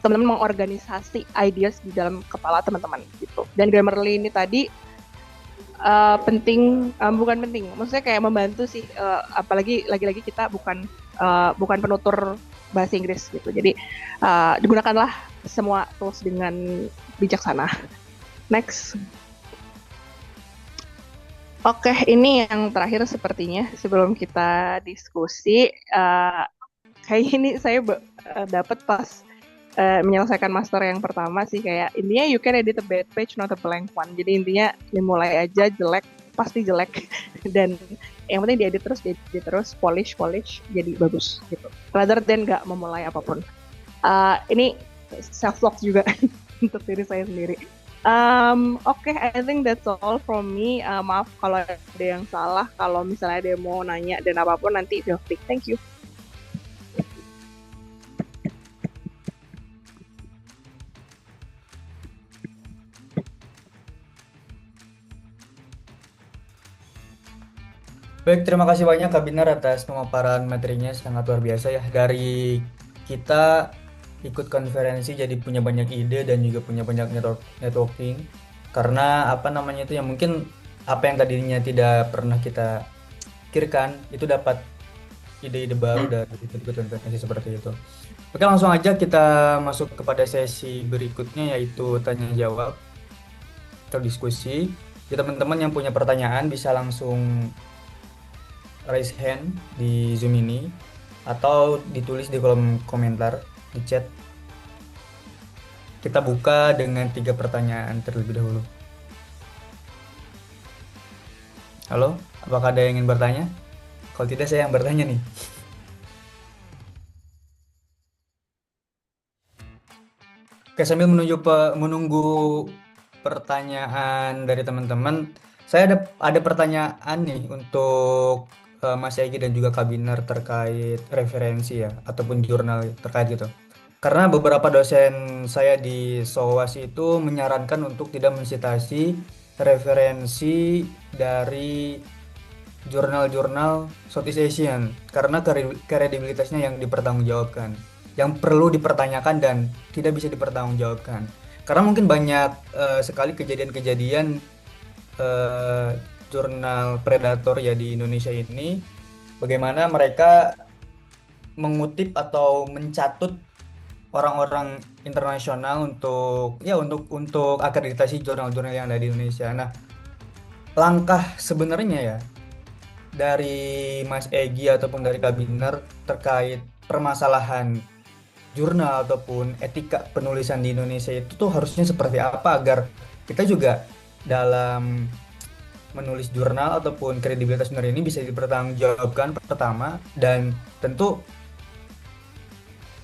teman-teman mengorganisasi ideas di dalam kepala teman-teman gitu. Dan Grammarly ini tadi bukan penting, maksudnya kayak membantu sih, apalagi lagi-lagi kita bukan penutur bahasa Inggris gitu. Jadi digunakanlah semua tools dengan bijaksana. Next. Oke, ini yang terakhir sepertinya sebelum kita diskusi. Kayak ini saya dapat pas menyelesaikan master yang pertama sih, kayak intinya you can edit a bad page not a blank one. Jadi intinya dimulai aja jelek, pasti jelek, dan yang penting diedit terus, polish jadi bagus gitu. Rather than nggak memulai apapun. Ini self talk juga untuk diri saya sendiri. Oke, I think that's all from me. Maaf kalau ada yang salah. Kalau misalnya ada yang mau nanya dan apapun nanti feel free. Thank you. Baik, terima kasih banyak Kak Binar atas pemaparan materinya, sangat luar biasa ya. Dari kita ikut konferensi jadi punya banyak ide dan juga punya banyak networking. Karena apa namanya itu, yang mungkin apa yang tadinya tidak pernah kita pikirkan itu dapat ide-ide baru dari ikut konferensi seperti itu. Oke, langsung aja kita masuk kepada sesi berikutnya, yaitu tanya jawab atau diskusi. Jadi teman-teman yang punya pertanyaan bisa langsung raise hand di Zoom ini. atau ditulis di kolom komentar di chat. Kita buka dengan 3 pertanyaan terlebih dahulu. Halo, apakah ada yang ingin bertanya? Kalau tidak, saya yang bertanya nih. Oke, sambil menunggu pertanyaan dari teman-teman, saya ada pertanyaan nih untuk Mas Egi dan juga Kabiner terkait referensi ya, ataupun jurnal terkait gitu. Karena beberapa dosen saya di SOAS itu menyarankan untuk tidak mensitasi referensi dari jurnal-jurnal Southeast Asian karena kredibilitasnya yang dipertanggungjawabkan, yang perlu dipertanyakan dan tidak bisa dipertanggungjawabkan. Karena mungkin banyak sekali kejadian-kejadian eh, jurnal predator ya di Indonesia ini, bagaimana mereka mengutip atau mencatut orang-orang internasional untuk akreditasi jurnal-jurnal yang ada di Indonesia. Nah, langkah sebenarnya ya dari Mas Egi ataupun dari Kabiner terkait permasalahan jurnal ataupun etika penulisan di Indonesia itu tuh harusnya seperti apa agar kita juga dalam menulis jurnal ataupun kredibilitas jurnal ini bisa dipertanggungjawabkan pertama, dan tentu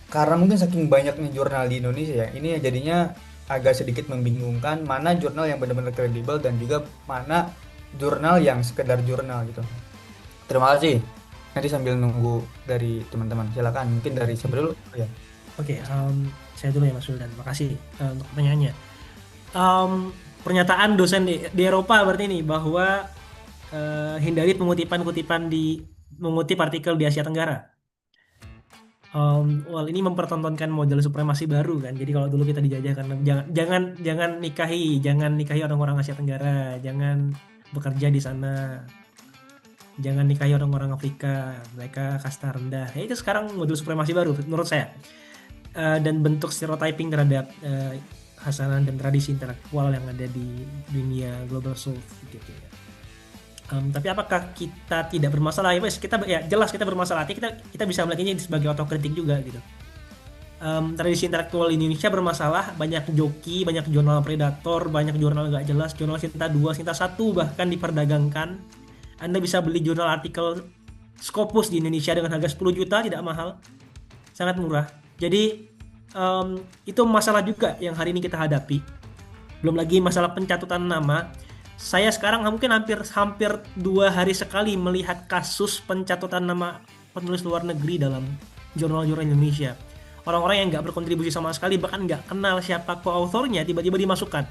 karena mungkin saking banyaknya jurnal di Indonesia ya, ini jadinya agak sedikit membingungkan mana jurnal yang benar-benar kredibel dan juga mana jurnal yang sekedar jurnal gitu. Terima kasih. Nanti sambil nunggu dari teman-teman, silakan mungkin dari siapa dulu ya. Oke, saya dulu ya Mas Wildan. Makasih untuk pertanyaannya. Pernyataan dosen di Eropa berarti ini bahwa hindari pengutipan-kutipan mengutip artikel di Asia Tenggara. Ini mempertontonkan model supremasi baru kan. Jadi kalau dulu kita dijajah karena jangan nikahi orang-orang Asia Tenggara, jangan bekerja di sana, jangan nikahi orang-orang Afrika, mereka kasta rendah. Ya, itu sekarang model supremasi baru menurut saya. Dan bentuk stereotyping terhadap khasanah dan tradisi intelektual yang ada di dunia global south gitu ya. Tapi apakah kita tidak bermasalah? Jelas kita bermasalah. Kita bisa melihat ini sebagai otokritik juga gitu. Tradisi intelektual Indonesia bermasalah, banyak joki, banyak jurnal predator, banyak jurnal gak jelas, jurnal Sinta 2, Sinta 1 bahkan diperdagangkan. Anda bisa beli jurnal artikel Scopus di Indonesia dengan harga 10 juta, tidak mahal, sangat murah. Jadi itu masalah juga yang hari ini kita hadapi. Belum lagi masalah pencatutan nama. Saya sekarang mungkin hampir 2 hari sekali melihat kasus pencatutan nama penulis luar negeri dalam jurnal-jurnal Indonesia. Orang-orang yang nggak berkontribusi sama sekali, bahkan nggak kenal siapa co-authornya, tiba-tiba dimasukkan.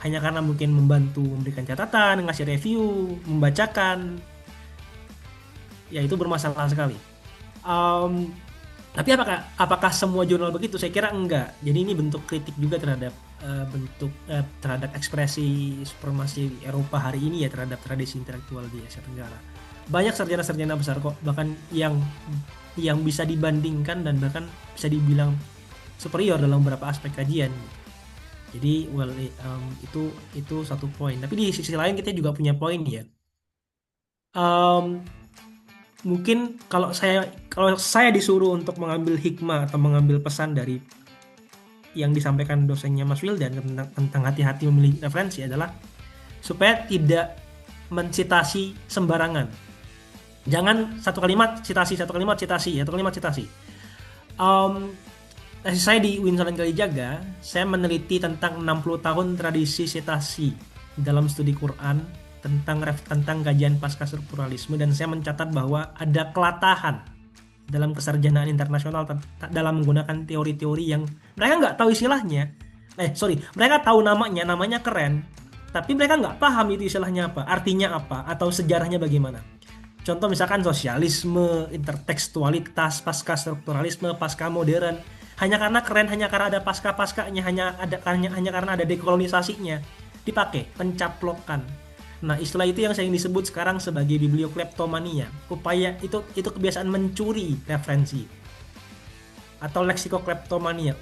Hanya karena mungkin membantu memberikan catatan, ngasih review, membacakan. Ya itu bermasalah sekali. Tapi apakah semua jurnal begitu? Saya kira enggak. Jadi ini bentuk kritik juga terhadap terhadap ekspresi supremasi Eropa hari ini ya, terhadap tradisi intelektual di Asia Tenggara. Banyak sarjana-sarjana besar kok, bahkan yang bisa dibandingkan dan bahkan bisa dibilang superior dalam beberapa aspek kajian. Jadi itu satu poin. Tapi di sisi lain kita juga punya poin ya. Mungkin kalau saya disuruh untuk mengambil hikmah atau mengambil pesan dari yang disampaikan dosennya Mas Wildan tentang hati-hati memilih referensi adalah supaya tidak mensitasi sembarangan. Jangan satu kalimat citasi. Saya di UIN Sunan Kalijaga, saya meneliti tentang 60 tahun tradisi sitasi dalam studi Quran tentang kajian pasca strukturalisme, dan saya mencatat bahwa ada kelatahan dalam kesarjanaan internasional dalam menggunakan teori-teori yang mereka nggak tahu istilahnya. Mereka tahu namanya keren, tapi mereka nggak paham itu istilahnya apa, artinya apa, atau sejarahnya bagaimana. Contoh misalkan sosialisme, intertekstualitas, pasca strukturalisme, pasca modern. Hanya karena keren, hanya karena ada pasca-pascanya, hanya karena ada dekolonisasinya, dipakai pencaplokan. Nah, istilah itu yang saya disebut sekarang sebagai bibliokleptomania. Upaya itu kebiasaan mencuri referensi. Atau leksikokleptomania,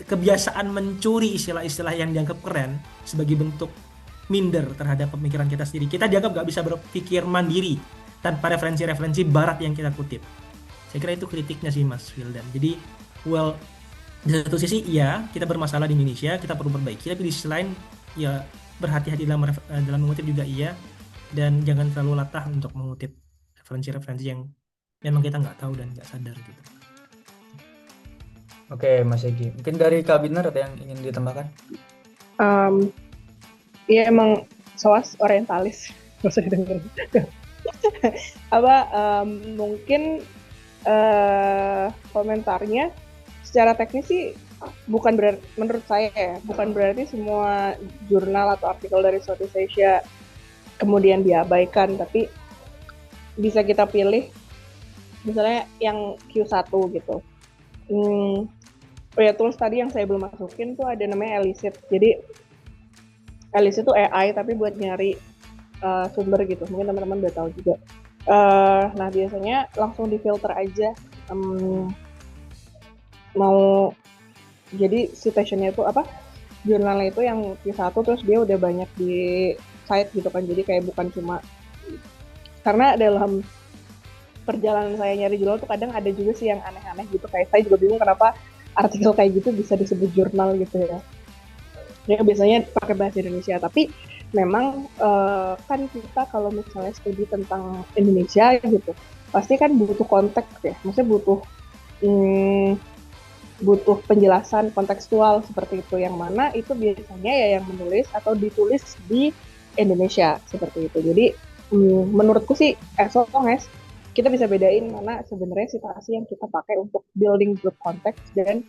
kebiasaan mencuri istilah-istilah yang dianggap keren sebagai bentuk minder terhadap pemikiran kita sendiri. Kita dianggap nggak bisa berpikir mandiri tanpa referensi-referensi barat yang kita kutip. Saya kira itu kritiknya sih Mas Wildan. Jadi well, di satu sisi iya kita bermasalah di Indonesia, kita perlu perbaiki, tapi di sisi lain ya berhati-hati dalam mengutip juga iya, dan jangan terlalu latah untuk mengutip referensi-referensi yang memang kita nggak tahu dan nggak sadar gitu. Oke, Mas Egi. Mungkin dari Kak Binar ada yang ingin ditambahkan? Iya emang SOAS orientalis, nggak usah didengar. Mungkin komentarnya secara teknis sih menurut saya ya, bukan berarti semua jurnal atau artikel dari Southeast Asia kemudian diabaikan, tapi bisa kita pilih misalnya yang Q1 gitu. Ya tools tadi yang saya belum masukin tuh ada namanya Elicit. Jadi Elicit itu AI tapi buat nyari sumber gitu. Mungkin teman-teman udah tahu juga. Nah biasanya langsung difilter aja. Mau jadi citationnya itu apa? Jurnalnya itu yang Q1 terus dia udah banyak di site gitu kan. Jadi kayak bukan cuma karena dalam perjalanan saya nyari jurnal tuh kadang ada juga sih yang aneh-aneh gitu. Kayak saya juga bingung kenapa artikel kayak gitu bisa disebut jurnal gitu ya. Ya biasanya pakai bahasa Indonesia, tapi memang kan kita kalau misalnya studi tentang Indonesia gitu, pasti kan butuh konteks ya, maksudnya butuh penjelasan kontekstual seperti itu, yang mana itu biasanya ya yang menulis atau ditulis di Indonesia seperti itu. Jadi menurutku sih so long as kita bisa bedain mana sebenarnya situasi yang kita pakai untuk building good context dan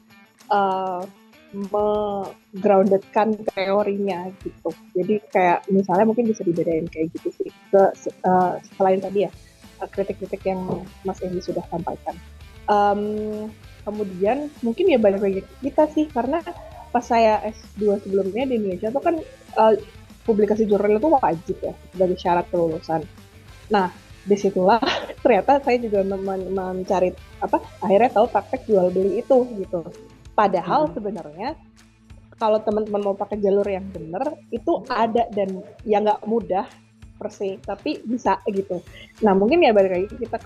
groundedkan teorinya gitu. Jadi kayak misalnya mungkin bisa dibedain kayak gitu sih. Selain tadi ya kritik-kritik yang Mas Egi sudah sampaikan. Kemudian mungkin ya balik lagi kita sih, karena pas saya S2 sebelumnya di Indonesia tuh kan publikasi jurnal itu wajib ya sebagai syarat kelulusan. Nah disitulah ternyata saya juga mencari akhirnya tahu praktek jual beli itu gitu. Padahal sebenarnya kalau teman-teman mau pakai jalur yang benar itu ada dan ya nggak mudah per se, tapi bisa gitu. Nah mungkin ya balik lagi kita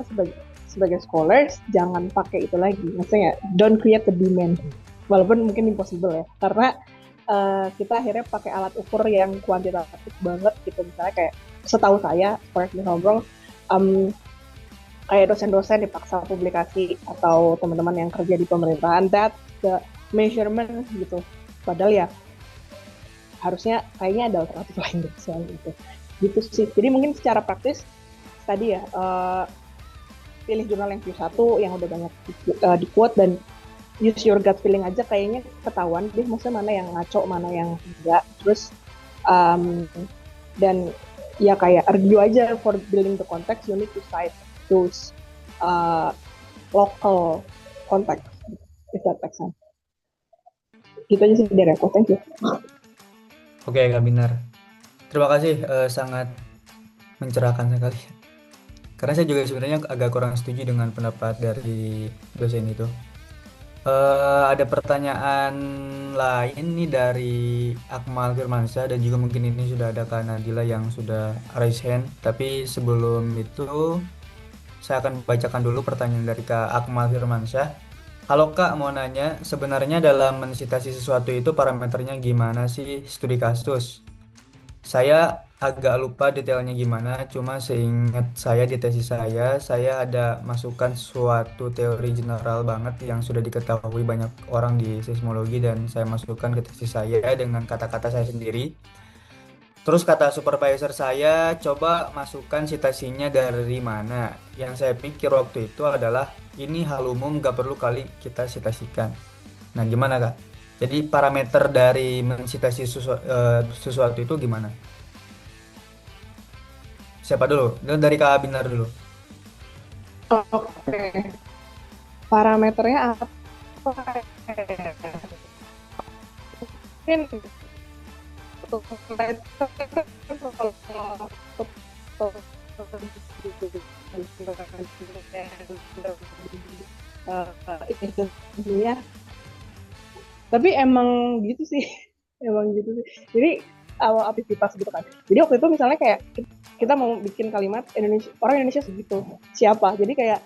sebagai scholars jangan pakai itu lagi. Maksudnya don't create the demand, walaupun mungkin impossible ya, karena kita akhirnya pakai alat ukur yang kuantitatif banget gitu. Misalnya kayak setahu saya, correct me if I'm wrong, kayak dosen-dosen dipaksa publikasi atau teman-teman yang kerja di pemerintahan, that the measurement gitu. Padahal ya harusnya kayaknya ada alternatif lain deh soal itu. Gitu sih. Jadi mungkin secara praktis tadi ya pilih jurnal yang Q1 yang udah banyak di quote dan use your gut feeling aja, kayaknya ketahuan deh maksudnya mana yang ngaco, mana yang enggak. Terus dan ya kayak review aja for building the context, you need to cite those local context if that makes sense. Gitu aja sih dari aku, thank you. Oke, Kak Binar. Terima kasih, sangat mencerahkan sekali. Karena saya juga sebenarnya agak kurang setuju dengan pendapat dari dosen itu. Ada pertanyaan lain nih dari Akmal Firmansyah, dan juga mungkin ini sudah ada Kak Nadila yang sudah raise hand. Tapi sebelum itu saya akan bacakan dulu pertanyaan dari Kak Akmal Firmansyah. Halo Kak, mau nanya, sebenarnya dalam mensitasi sesuatu itu parameternya gimana sih studi kasus? Saya agak lupa detailnya gimana, cuma seingat saya di tesis saya ada masukkan suatu teori general banget yang sudah diketahui banyak orang di seismologi, dan saya masukkan ke tesis saya dengan kata-kata saya sendiri. Terus kata supervisor saya, coba masukkan citasinya dari mana. Yang saya pikir waktu itu adalah, ini hal umum gak perlu kali kita citasikan. Nah gimana Kak? Jadi parameter dari mensitasi sesuatu itu gimana? Siapa dulu? Dari Kak Binar dulu. Oke. Parameternya apa? Mungkin ya. Tapi emang gitu sih, Jadi awal aktivitas gitu kan. Jadi waktu itu misalnya kayak kita mau bikin kalimat orang Indonesia segitu siapa. Jadi kayak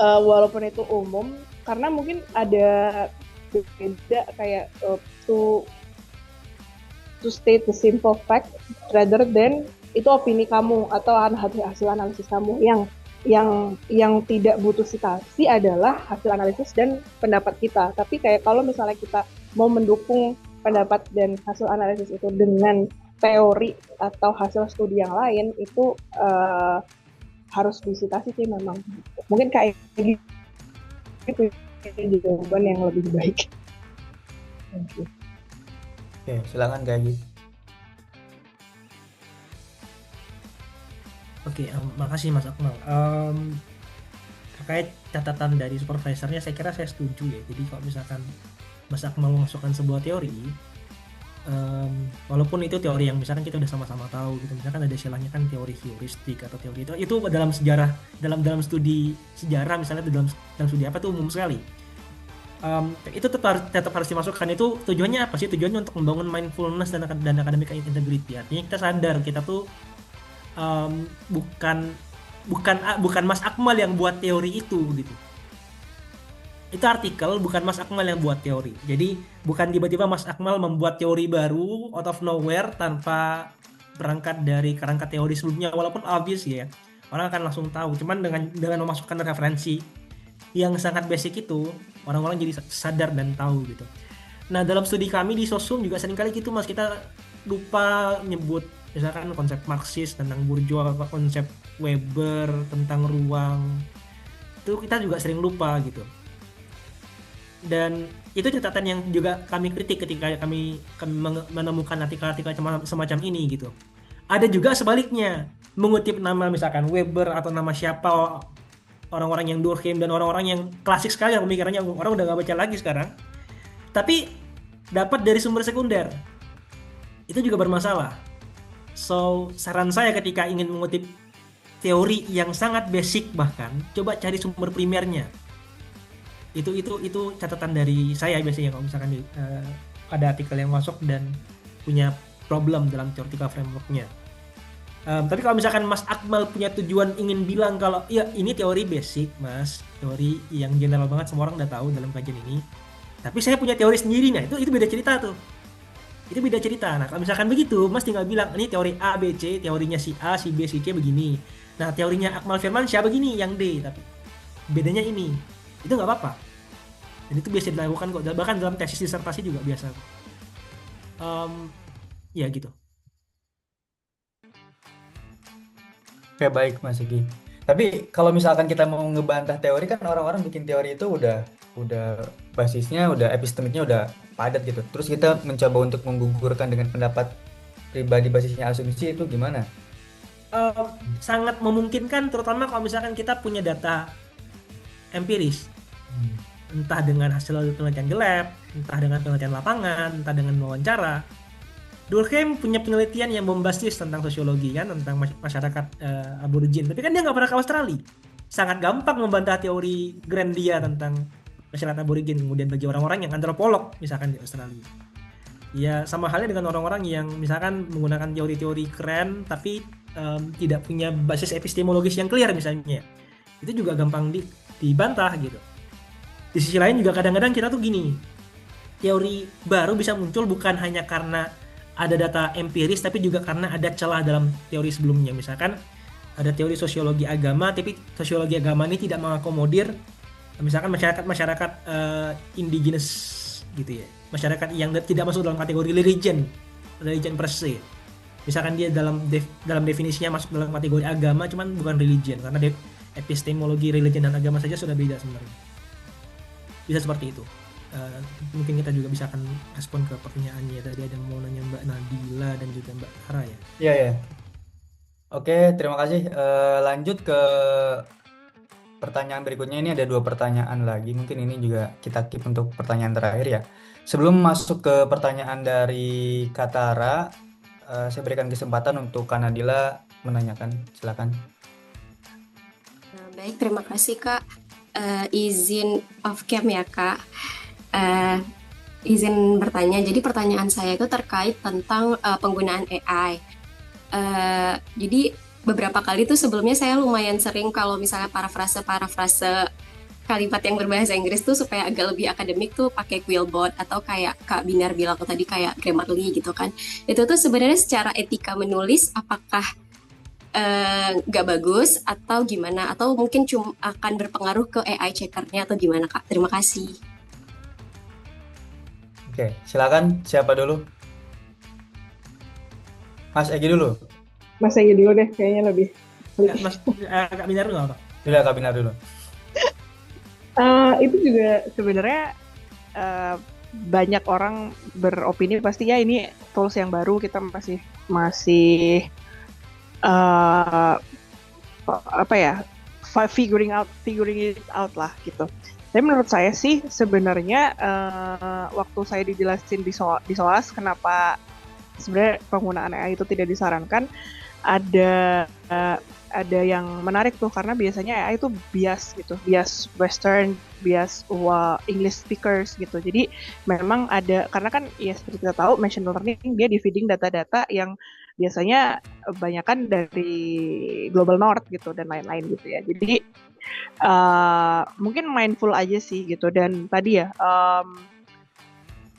walaupun itu umum, karena mungkin ada beda kayak to state the simple fact rather than itu opini kamu atau hasil analisis kamu yang tidak butuh citasi adalah hasil analisis dan pendapat kita. Tapi kayak kalau misalnya kita mau mendukung pendapat dan hasil analisis itu dengan teori atau hasil studi yang lain, itu harus disitasi sih memang. Mungkin kayak gitu jawaban yang lebih baik. Oke, silakan Kak Egi. Oke, makasih Mas Akmal. Terkait catatan dari supervisornya, saya kira saya setuju ya. Jadi kalau misalkan Mas Akmal memasukkan sebuah teori, walaupun itu teori yang misalkan kita udah sama-sama tahu gitu, misalkan ada istilahnya kan teori heuristik atau teori itu dalam sejarah, dalam studi sejarah misalnya dalam studi apa tuh umum sekali. Itu tetap harus dimasukkan. Itu tujuannya apa sih? Tujuannya untuk membangun mindfulness dan academic integrity. Artinya kita sadar kita tuh bukan Mas Akmal yang buat teori itu gitu. Itu artikel, bukan Mas Akmal yang buat teori. Jadi bukan tiba-tiba Mas Akmal membuat teori baru out of nowhere tanpa berangkat dari kerangka teori sebelumnya, walaupun obvious ya. Orang akan langsung tahu. Cuman dengan memasukkan referensi yang sangat basic itu, orang-orang jadi sadar dan tahu gitu. Nah, dalam studi kami di Sosum juga seringkali gitu Mas, kita lupa nyebut misalkan konsep Marxis tentang bourgeois, konsep Weber tentang ruang, itu kita juga sering lupa gitu. Dan itu catatan yang juga kami kritik ketika kami menemukan artikel-artikel semacam ini gitu. Ada juga sebaliknya, mengutip nama misalkan Weber atau nama siapa, orang-orang yang Durkheim dan orang-orang yang klasik sekali yang pemikirannya orang udah gak baca lagi sekarang, tapi dapat dari sumber sekunder, itu juga bermasalah. So, saran saya ketika ingin mengutip teori yang sangat basic bahkan, coba cari sumber primernya. Itu catatan dari saya biasanya kalau misalkan ada artikel yang masuk dan punya problem dalam theoretical framework-nya. Tapi kalau misalkan Mas Akmal punya tujuan ingin bilang kalau ya ini teori basic Mas, teori yang general banget semua orang udah tahu dalam kajian ini, tapi saya punya teori sendiri, nah itu beda cerita tuh. Itu beda cerita. Nah, kalau misalkan begitu, Mas tinggal bilang, ini teori A, B, C, teorinya si A, si B, si C begini. Nah, teorinya Akmal Firmansyah begini, yang D. Tapi bedanya ini. Itu nggak apa-apa. Dan itu biasa dilakukan kok. Bahkan dalam tesis disertasi juga biasa. Ya gitu. Oke, baik Mas Egi. Tapi kalau misalkan kita mau ngebantah teori kan orang-orang bikin teori itu udah basisnya, udah epistemiknya udah padat gitu. Terus kita mencoba untuk menggugurkan dengan pendapat pribadi basisnya asumsi, itu gimana? Sangat memungkinkan, terutama kalau misalkan kita punya data empiris. Entah dengan hasil penelitian di lab, entah dengan penelitian lapangan, entah dengan wawancara. Durkheim punya penelitian yang bombastis tentang sosiologi kan, tentang masyarakat aborigin. Tapi kan dia nggak pernah ke Australia. Sangat gampang membantah teori grand dia tentang masyarakat aborigin. Kemudian bagi orang-orang yang antropolog misalkan di Australia, ya sama halnya dengan orang-orang yang misalkan menggunakan teori-teori keren tapi tidak punya basis epistemologis yang clear misalnya, itu juga gampang dibantah gitu. Di sisi lain juga kadang-kadang kita tuh gini, teori baru bisa muncul bukan hanya karena ada data empiris, tapi juga karena ada celah dalam teori sebelumnya. Misalkan ada teori sosiologi agama, tapi sosiologi agama ini tidak mengakomodir misalkan masyarakat indigenous gitu ya, masyarakat yang tidak masuk dalam kategori religion per se. Misalkan dia dalam definisinya masuk dalam kategori agama, cuman bukan religion, karena epistemologi religion dan agama saja sudah beda sebenarnya. Bisa seperti itu. Mungkin kita juga bisa akan respon ke pertanyaannya tadi, ada yang mau nanya Mbak Nabila dan juga Mbak Tara ya. Iya ya. Oke, terima kasih. Lanjut ke pertanyaan berikutnya. Ini ada 2 pertanyaan lagi. Mungkin ini juga kita keep untuk pertanyaan terakhir ya. Sebelum masuk ke pertanyaan dari Katara, saya berikan kesempatan untuk Kak Nadila menanyakan. Silakan. Baik, terima kasih Kak. Izin off cam ya Kak. Izin bertanya. Jadi pertanyaan saya itu terkait tentang penggunaan AI. Jadi beberapa kali tuh sebelumnya saya lumayan sering kalau misalnya parafrase kalimat yang berbahasa Inggris tuh supaya agak lebih akademik tuh pakai Quillbot atau kayak Kak Binar bilang tadi kayak Grammarly gitu kan. Itu tuh sebenarnya secara etika menulis apakah nggak bagus atau gimana? Atau mungkin cuma akan berpengaruh ke AI checkernya atau gimana Kak? Terima kasih. Oke, silakan siapa dulu? Mas Egi dulu. Mas Egy dulu deh, kayaknya lebih. Ya, Mas, Kak Binar dulu apa? Dulu ya Kak Binar dulu. Itu juga sebenarnya banyak orang beropini pasti ya ini tools yang baru, kita masih apa ya, figuring it out lah gitu. Tapi menurut saya sih sebenarnya waktu saya dijelasin di SOAS kenapa sebenarnya penggunaan AI itu tidak disarankan, ada yang menarik tuh karena biasanya AI itu bias gitu, bias Western, bias English speakers gitu. Jadi memang ada, karena kan ya seperti kita tahu machine learning dia di feeding data-data yang biasanya banyakan dari global north gitu dan lain-lain gitu ya. Jadi mungkin mindful aja sih gitu. Dan tadi ya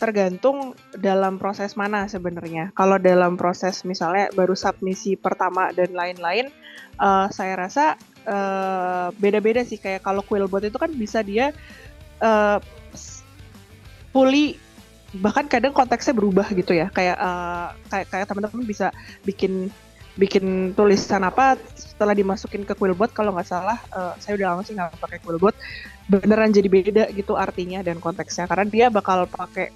tergantung dalam proses mana sebenarnya. Kalau dalam proses misalnya baru submisi pertama dan lain-lain, saya rasa beda-beda sih. Kayak kalau Quillbot itu kan bisa dia fully, bahkan kadang konteksnya berubah gitu ya. Kayak teman-teman bisa bikin tulisan apa setelah dimasukin ke Quillbot, kalau nggak salah saya udah lama sih nggak pakai Quillbot, beneran jadi beda gitu artinya dan konteksnya, karena dia bakal pakai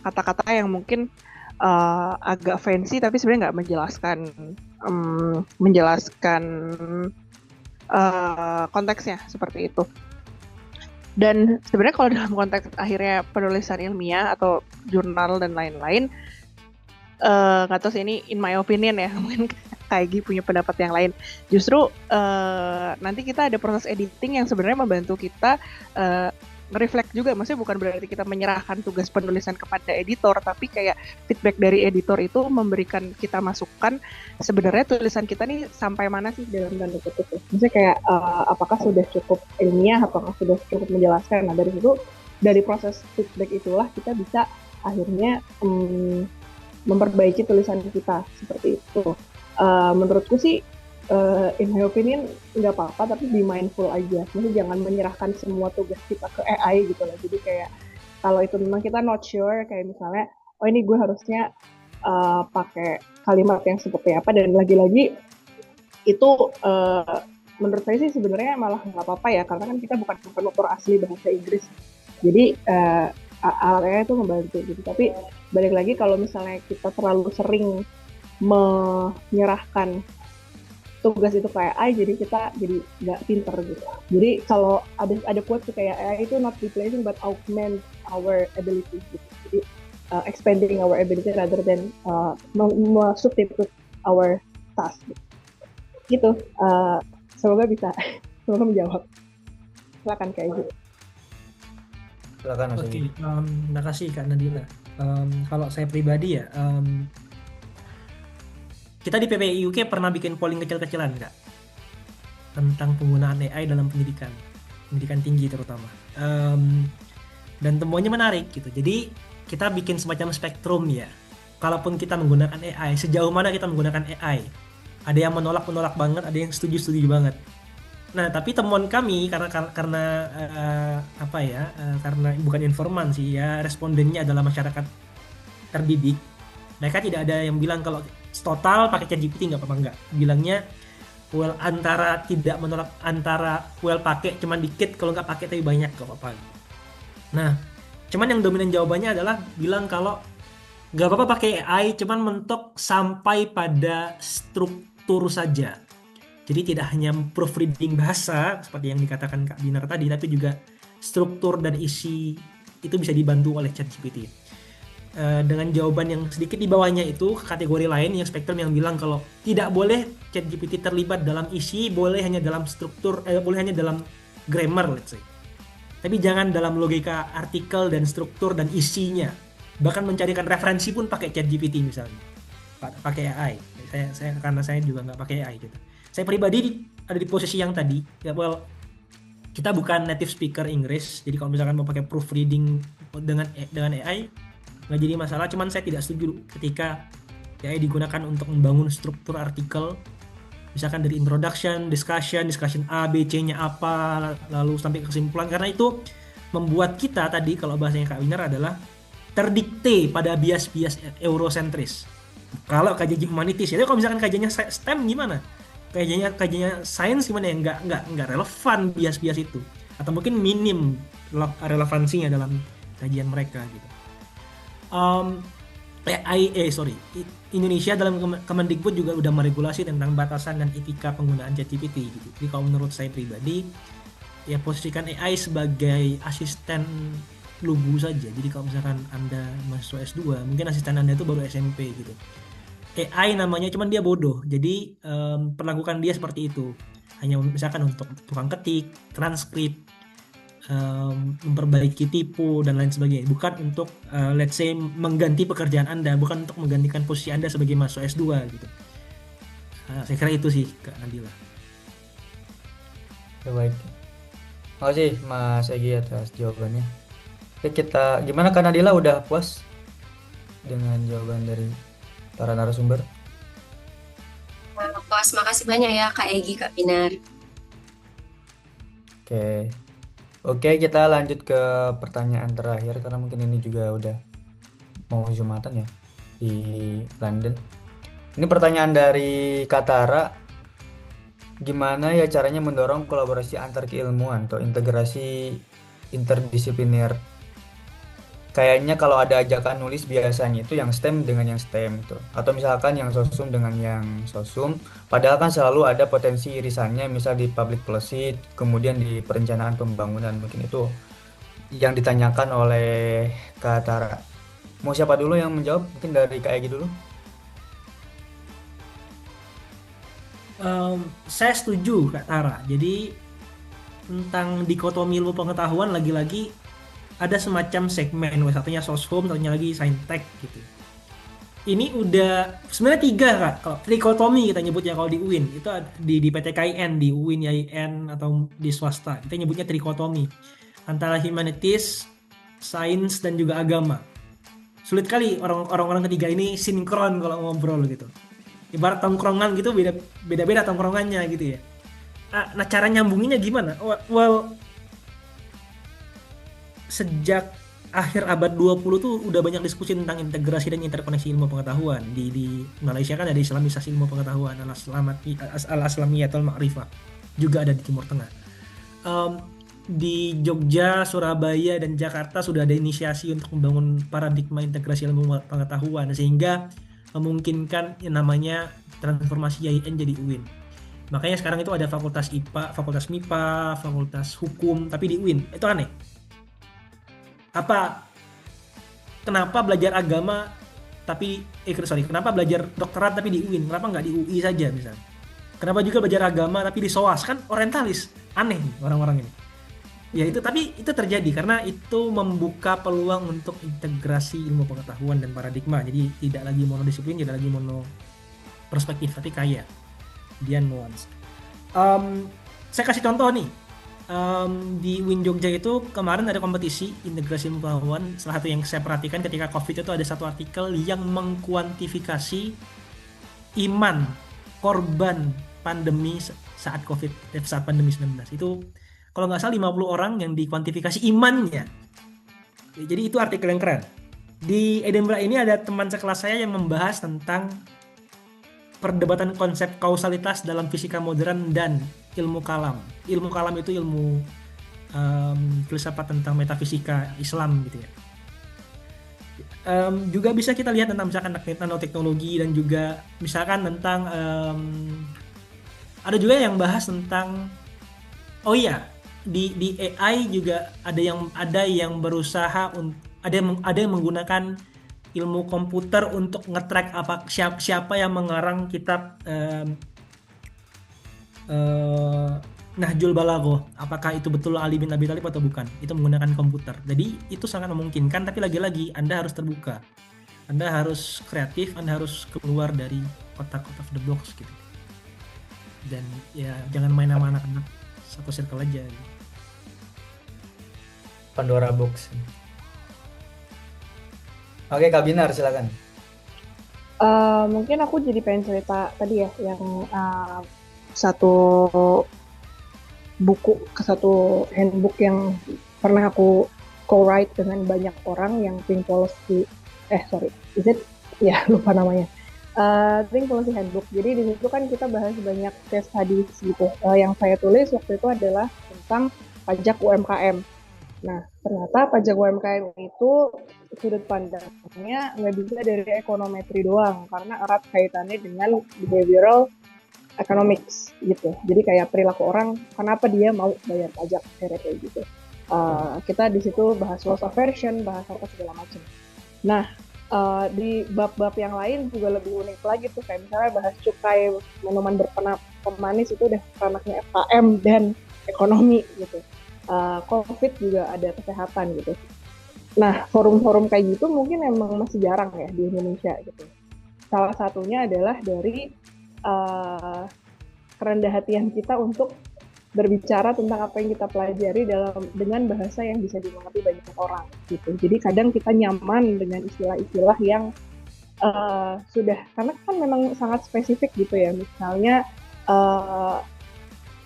kata-kata yang mungkin agak fancy tapi sebenarnya nggak menjelaskan konteksnya seperti itu. Dan sebenarnya kalau dalam konteks akhirnya penulisan ilmiah atau jurnal dan lain-lain, nggak tahu sih, ini in my opinion ya, mungkin Kak Egy punya pendapat yang lain. Justru nanti kita ada proses editing yang sebenarnya membantu kita reflect juga, maksudnya bukan berarti kita menyerahkan tugas penulisan kepada editor, tapi kayak feedback dari editor itu memberikan kita masukan sebenarnya tulisan kita nih sampai mana sih dalam tanda kutip. Maksudnya kayak apakah sudah cukup ilmiah, apakah sudah cukup menjelaskan. Nah dari situ, dari proses feedback itulah kita bisa akhirnya memperbaiki tulisan kita seperti itu. Menurutku sih in my opinion nggak apa-apa, tapi be mindful aja. Maksudnya jangan menyerahkan semua tugas kita ke AI gitu lah. Jadi kayak kalau itu memang kita not sure, kayak misalnya oh ini gue harusnya pakai kalimat yang seperti apa, dan lagi-lagi itu menurut saya sih sebenarnya malah nggak apa-apa ya, karena kan kita bukan penutur asli bahasa Inggris. Jadi alat AI itu membantu gitu. Tapi balik lagi, kalau misalnya kita terlalu sering menyerahkan tugas itu kayak AI, jadi kita jadi nggak pinter gitu. Jadi kalau ada quote kayak AI itu not replacing but augment our ability gitu. Jadi expanding our ability rather than substitute our task gitu. Semoga semoga menjawab. Silakan kayak gitu. Silakan Mas Oke, Egi. terima kasih Kak Nadila. Kalau saya pribadi ya, kita di PPI UK pernah bikin polling kecil-kecilan Kak, tentang penggunaan AI dalam pendidikan tinggi terutama. Dan temuannya menarik gitu. Jadi kita bikin semacam spektrum ya. Kalaupun kita menggunakan AI, sejauh mana kita menggunakan AI? Ada yang menolak banget, ada yang setuju banget. Nah, tapi temuan kami karena karena bukan informan sih ya, respondennya adalah masyarakat terdidik. Mereka tidak ada yang bilang kalau total pakai ChatGPT nggak apa-apa, nggak. Bilangnya well, antara tidak menolak, antara well pakai cuman dikit, kalau nggak pakai tapi banyak nggak apa-apa. Nah, cuman yang dominan jawabannya adalah bilang kalau nggak apa-apa pakai AI, cuman mentok sampai pada struktur saja. Jadi tidak hanya proofreading bahasa seperti yang dikatakan Kak Binar tadi, tapi juga struktur dan isi itu bisa dibantu oleh ChatGPT. Dengan jawaban yang sedikit di bawahnya itu kategori lain yang spektrum yang bilang kalau tidak boleh ChatGPT terlibat dalam isi, boleh hanya dalam struktur, boleh hanya dalam grammar let's say. Tapi jangan dalam logika artikel dan struktur dan isinya. Bahkan mencarikan referensi pun pakai ChatGPT misalnya. Pakai AI. Karena saya juga nggak pakai AI gitu. Saya pribadi ada di posisi yang tadi, ya well, kita bukan native speaker Inggris, jadi kalau misalkan mau pakai proofreading dengan AI nggak jadi masalah. Cuman saya tidak setuju ketika AI digunakan untuk membangun struktur artikel, misalkan dari introduction, discussion A, B, C-nya apa, lalu sampai kesimpulan, karena itu membuat kita tadi, kalau bahasanya Kak Winer adalah terdikte pada bias-bias eurosentris. Kalau kajiannya humanities, ya kalau misalkan kajiannya STEM gimana? Kajiannya sains gimana ya? Nggak relevan bias-bias itu, atau mungkin minim relevansinya dalam kajian mereka gitu. Indonesia dalam Kemendikbud juga udah meregulasi tentang batasan dan etika penggunaan ChatGPT gitu. Jadi kalau menurut saya pribadi, ya posisikan AI sebagai asisten lugu saja. Jadi kalau misalkan Anda mahasiswa S2, mungkin asisten Anda itu baru SMP gitu. AI namanya, cuman dia bodoh. Jadi perlakukan dia seperti itu. Hanya misalkan untuk tukang ketik, transkrip, memperbaiki tipu dan lain sebagainya. Bukan untuk let's say mengganti pekerjaan Anda, bukan untuk menggantikan posisi Anda sebagai mahasiswa S2 gitu. Saya kira itu sih Kak Nadila. Ya, baik. Makasih Mas Egi atas jawabannya. Oke, gimana Kak Nadila, udah puas dengan jawaban dari para narasumber? Puas, makasih banyak ya Kak Egi, Kak Binar. Oke, kita lanjut ke pertanyaan terakhir karena mungkin ini juga udah mau Jumatan ya di London. Ini pertanyaan dari Katara. Gimana ya caranya mendorong kolaborasi antar keilmuan atau integrasi interdisipliner? Kayaknya kalau ada ajakan nulis biasanya itu yang STEM dengan yang STEM itu, atau misalkan yang sosum dengan yang sosum, padahal kan selalu ada potensi irisannya, misal di public policy, kemudian di perencanaan pembangunan. Mungkin itu yang ditanyakan oleh Kak Tara. Mau siapa dulu yang menjawab? Mungkin dari Kak Egi dulu. Saya setuju Kak Tara. Jadi tentang dikotomi ilmu pengetahuan, lagi-lagi ada semacam segmen, satunya soshum, satunya lagi saintek gitu. Ini udah sebenarnya 3 Kak. Kalau trikotomi kita nyebutnya kalau di UIN, itu di PTKIN, di UIN, IAIN atau di swasta, kita nyebutnya trikotomi antara humanities, sains dan juga agama. Sulit kali orang-orang ketiga ini sinkron kalau ngobrol gitu. Ibarat tongkrongan gitu, beda-beda tongkrongannya gitu ya. Nah, cara nyambunginnya gimana? Well, sejak akhir abad 20 tuh udah banyak diskusi tentang integrasi dan interkoneksi ilmu pengetahuan. Di Malaysia kan ada Islamisasi ilmu pengetahuan, al-Aslamiyatul Ma'rifah. Juga ada di Timur Tengah. Di Jogja, Surabaya, dan Jakarta sudah ada inisiasi untuk membangun paradigma integrasi ilmu pengetahuan, sehingga memungkinkan yang namanya transformasi IAIN jadi UIN. Makanya sekarang itu ada fakultas IPA, fakultas MIPA, fakultas hukum, tapi di UIN. Itu aneh. Kenapa belajar agama kenapa belajar dokterat tapi di UIN, kenapa nggak di UI saja misalnya? Kenapa juga belajar agama tapi di SOAS? Kan orientalis, aneh nih orang-orang ini. Ya tapi itu terjadi karena itu membuka peluang untuk integrasi ilmu pengetahuan dan paradigma. Jadi tidak lagi monodisiplin, tidak lagi mono perspektif, tapi kaya dia nuance. Saya kasih contoh nih. Di UIN Jogja itu kemarin ada kompetisi integrasi ilmu pengetahuan. Salah satu yang saya perhatikan ketika COVID itu ada satu artikel yang mengkuantifikasi iman korban pandemi saat pandemi 19. Itu kalau nggak salah 50 orang yang dikuantifikasi imannya. Jadi itu artikel yang keren. Di Edinburgh ini ada teman sekelas saya yang membahas tentang perdebatan konsep kausalitas dalam fisika modern dan ilmu kalam. Ilmu kalam itu ilmu filsafat tentang metafisika Islam gitu ya. Juga bisa kita lihat tentang misalkan nanoteknologi dan juga misalkan tentang ada juga yang bahas tentang di AI juga ada yang berusaha ada yang menggunakan ilmu komputer untuk nge-track siapa yang mengarang kitab Nahjul Balaghoh, apakah itu betul Ali bin Abi Thalib atau bukan. Itu menggunakan komputer. Jadi itu sangat memungkinkan, tapi lagi-lagi Anda harus terbuka, Anda harus kreatif, Anda harus keluar dari kotak-kotak the box gitu. Dan ya jangan main sama anak-anak satu circle aja. Pandora Box. Oke, Kak Binar silakan. Mungkin aku jadi pengen cerita tadi ya, yang satu buku, satu handbook yang pernah aku co-write dengan banyak orang, yang Think Policy, is it? Ya, lupa namanya. Think Policy Handbook. Jadi di situ kan kita bahas banyak case studies gitu. Yang saya tulis waktu itu adalah tentang pajak UMKM. Nah, ternyata pajak UMKM itu sudut pandangnya nggak bisa dari ekonometri doang, karena erat kaitannya dengan behavioral economics gitu. Jadi kayak perilaku orang, kenapa dia mau bayar pajak, kayak gitu. Kita di situ bahas loss aversion, bahas apa segala macam. Nah, di bab-bab yang lain juga lebih unik lagi tuh, kayak misalnya bahas cukai minuman berpemanis, itu udah ranahnya FKM dan ekonomi gitu. COVID juga ada kesehatan gitu. Nah, forum-forum kayak gitu mungkin emang masih jarang ya di Indonesia gitu. Salah satunya adalah dari kerendah hatian kita untuk berbicara tentang apa yang kita pelajari dengan bahasa yang bisa dimengerti banyak orang gitu. Jadi kadang kita nyaman dengan istilah-istilah yang sudah, karena kan memang sangat spesifik gitu ya. Misalnya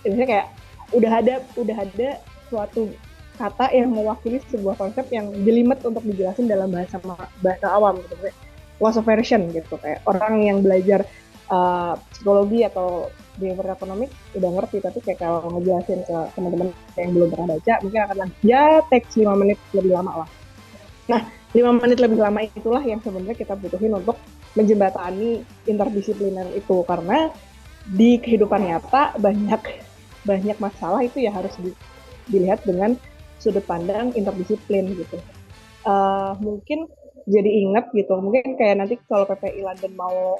kayak udah ada suatu kata yang mewakili sebuah konsep yang jelimet untuk dijelasin dalam bahasa awam gitu, kayak loss aversion gitu. Kayak orang yang belajar psikologi atau behavior economics udah ngerti, tapi kayak kalau ngejelasin ke teman-teman yang belum pernah baca mungkin akan takes 5 menit lebih lama lah. Nah, 5 menit lebih lama itulah yang sebenarnya kita butuhin untuk menjembatani interdisipliner itu, karena di kehidupan nyata banyak masalah itu ya harus dilihat dengan sudut pandang interdisiplin gitu. Mungkin jadi ingat gitu, mungkin kayak nanti kalau PPI London mau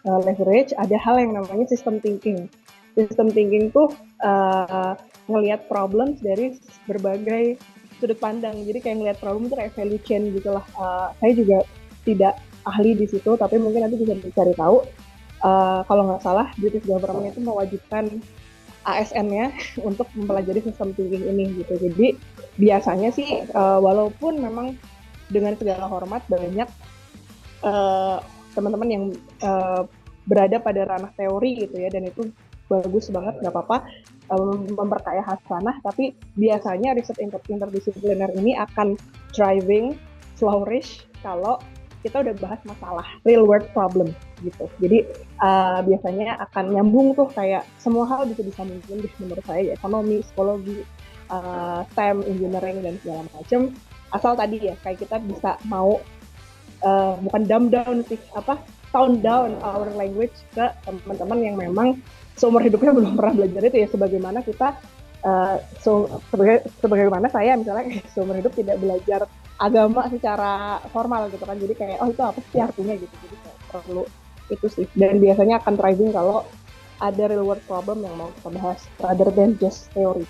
leverage, ada hal yang namanya system thinking. System thinking tuh ngelihat problems dari berbagai sudut pandang. Jadi kayak ngelihat problem itu kayak value chain gitulah. Saya juga tidak ahli di situ, tapi mungkin nanti bisa dicari tahu. Kalau nggak salah, British government itu mewajibkan ASN-nya untuk mempelajari sistem thinking ini gitu. Jadi biasanya sih walaupun memang dengan segala hormat banyak teman-teman yang berada pada ranah teori gitu ya, dan itu bagus banget, nggak apa-apa, memperkaya hasanah, tapi biasanya riset interdisipliner ini akan flourish kalau kita udah bahas masalah real world problem gitu. Jadi biasanya akan nyambung tuh, kayak semua hal bisa disambungin menurut saya, ekonomi, psikologi, STEM, engineering dan segala macam. Asal tadi ya kayak kita bisa mau bukan dumb down sih, tone down our language ke teman-teman yang memang seumur hidupnya belum pernah belajar itu ya, sebagaimana kita sebagaimana saya misalnya seumur hidup tidak belajar agama secara formal gitu kan. Jadi kayak itu apa sih artinya gitu. Jadi kayak perlu itu sih. Dan biasanya akan thriving kalau ada real world problem yang mau kita bahas rather than just theory.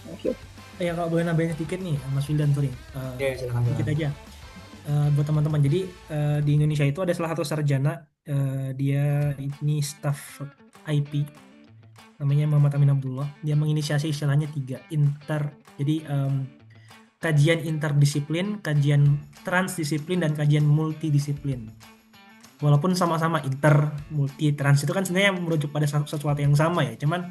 Thank you. Ya kalau boleh nambahin sedikit nih, Mas Wildan, sorry. Silakan. Sedikit aja. Buat teman-teman, jadi di Indonesia itu ada salah satu sarjana, dia ini staff IP, namanya Muhammad Amin Abdullah. Dia menginisiasi istilahnya 3 jadi kajian interdisiplin, kajian transdisiplin, dan kajian multidisiplin. Walaupun sama-sama multi, trans itu kan sebenarnya merujuk pada sesuatu yang sama ya. Cuman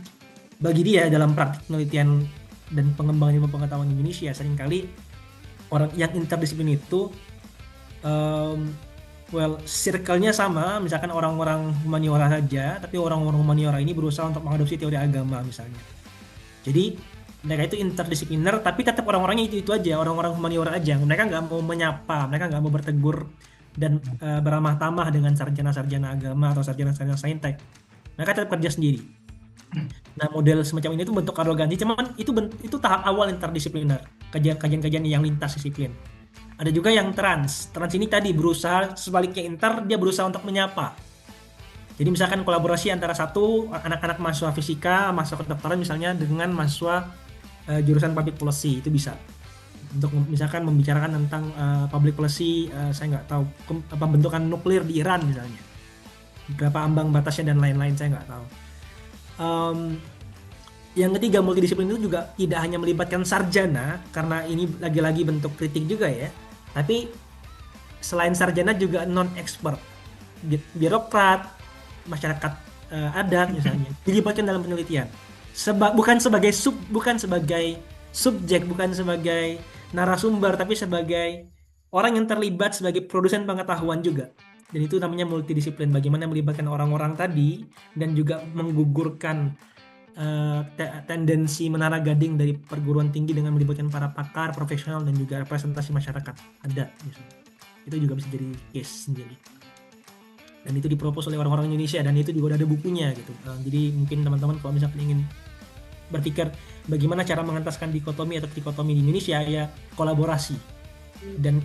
bagi dia dalam praktik penelitian dan pengembangan ilmu pengetahuan Indonesia, seringkali orang yang interdisiplin itu circle-nya sama, misalkan orang-orang humaniora saja, tapi orang-orang humaniora ini berusaha untuk mengadopsi teori agama misalnya. Jadi mereka itu interdisipliner, tapi tetap orang-orangnya itu aja, orang-orang humaniora aja. Mereka nggak mau menyapa, mereka nggak mau bertegur dan beramah tamah dengan sarjana-sarjana agama atau sarjana-sarjana saintek. Mereka tetap kerja sendiri. Nah, model semacam ini tuh bentuk arogansi, cuman itu tahap awal interdisipliner, kajian-kajian yang lintas disiplin. Ada juga yang trans ini tadi berusaha sebaliknya, dia berusaha untuk menyapa. Jadi misalkan kolaborasi antara satu anak-anak mahasiswa fisika, mahasiswa kedokteran misalnya, dengan mahasiswa jurusan public policy, itu bisa. Untuk misalkan membicarakan tentang public policy, saya nggak tahu pembentukan nuklir di Iran misalnya, berapa ambang batasnya dan lain-lain, saya nggak tahu. Em, yang ketiga, multidisiplin itu juga tidak hanya melibatkan sarjana, karena ini lagi-lagi bentuk kritik juga ya, tapi selain sarjana juga non-expert, birokrat, masyarakat adat misalnya, dilibatkan dalam penelitian. Bukan sebagai subjek, bukan sebagai narasumber, tapi sebagai orang yang terlibat sebagai produsen pengetahuan juga. Dan itu namanya multidisiplin, bagaimana melibatkan orang-orang tadi dan juga menggugurkan tendensi menara gading dari perguruan tinggi dengan melibatkan para pakar, profesional, dan juga representasi masyarakat adat misalnya. Itu juga bisa jadi case sendiri. Dan itu dipropos oleh orang-orang Indonesia, dan itu juga udah ada bukunya gitu. Jadi mungkin teman-teman kalau misalkan ingin berpikir bagaimana cara mengentaskan dikotomi atau trikotomi di Indonesia, ya kolaborasi. Dan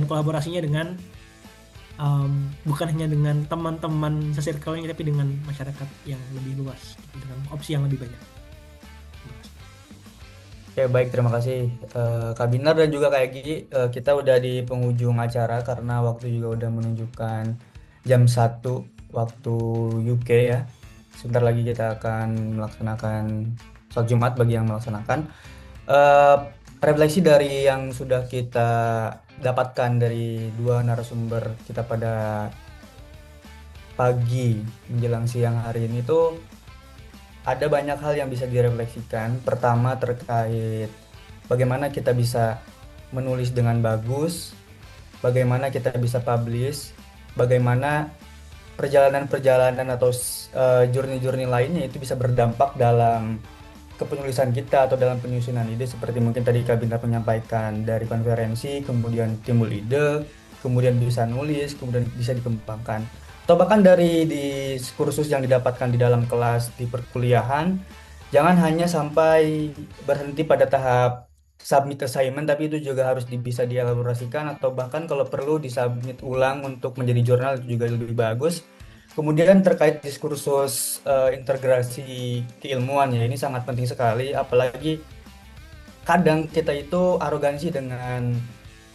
kolaborasinya dengan bukan hanya dengan teman-teman se-circle-nya, tapi dengan masyarakat yang lebih luas, dengan opsi yang lebih banyak. Ya baik, terima kasih Kak Binar dan juga Kak Egi. Kita udah di penghujung acara karena waktu juga udah menunjukkan jam 1 waktu UK ya. Sebentar lagi kita akan melaksanakan sholat Jumat bagi yang melaksanakan. Refleksi dari yang sudah kita dapatkan dari dua narasumber kita pada pagi menjelang siang hari ini tuh ada banyak hal yang bisa direfleksikan. Pertama terkait bagaimana kita bisa menulis dengan bagus, bagaimana kita bisa publish, bagaimana perjalanan-perjalanan atau journey-journey lainnya itu bisa berdampak dalam kepenulisan kita atau dalam penyusunan ide, seperti mungkin tadi Kak Binar menyampaikan dari konferensi, kemudian timbul ide, kemudian bisa nulis, kemudian bisa dikembangkan. Atau bahkan dari kursus yang didapatkan di dalam kelas di perkuliahan, jangan hanya sampai berhenti pada tahap submit assignment, tapi itu juga harus bisa dielaborasikan atau bahkan kalau perlu disubmit ulang untuk menjadi jurnal, itu juga lebih bagus. Kemudian terkait diskursus integrasi keilmuan ya, ini sangat penting sekali, apalagi kadang kita itu arogansi dengan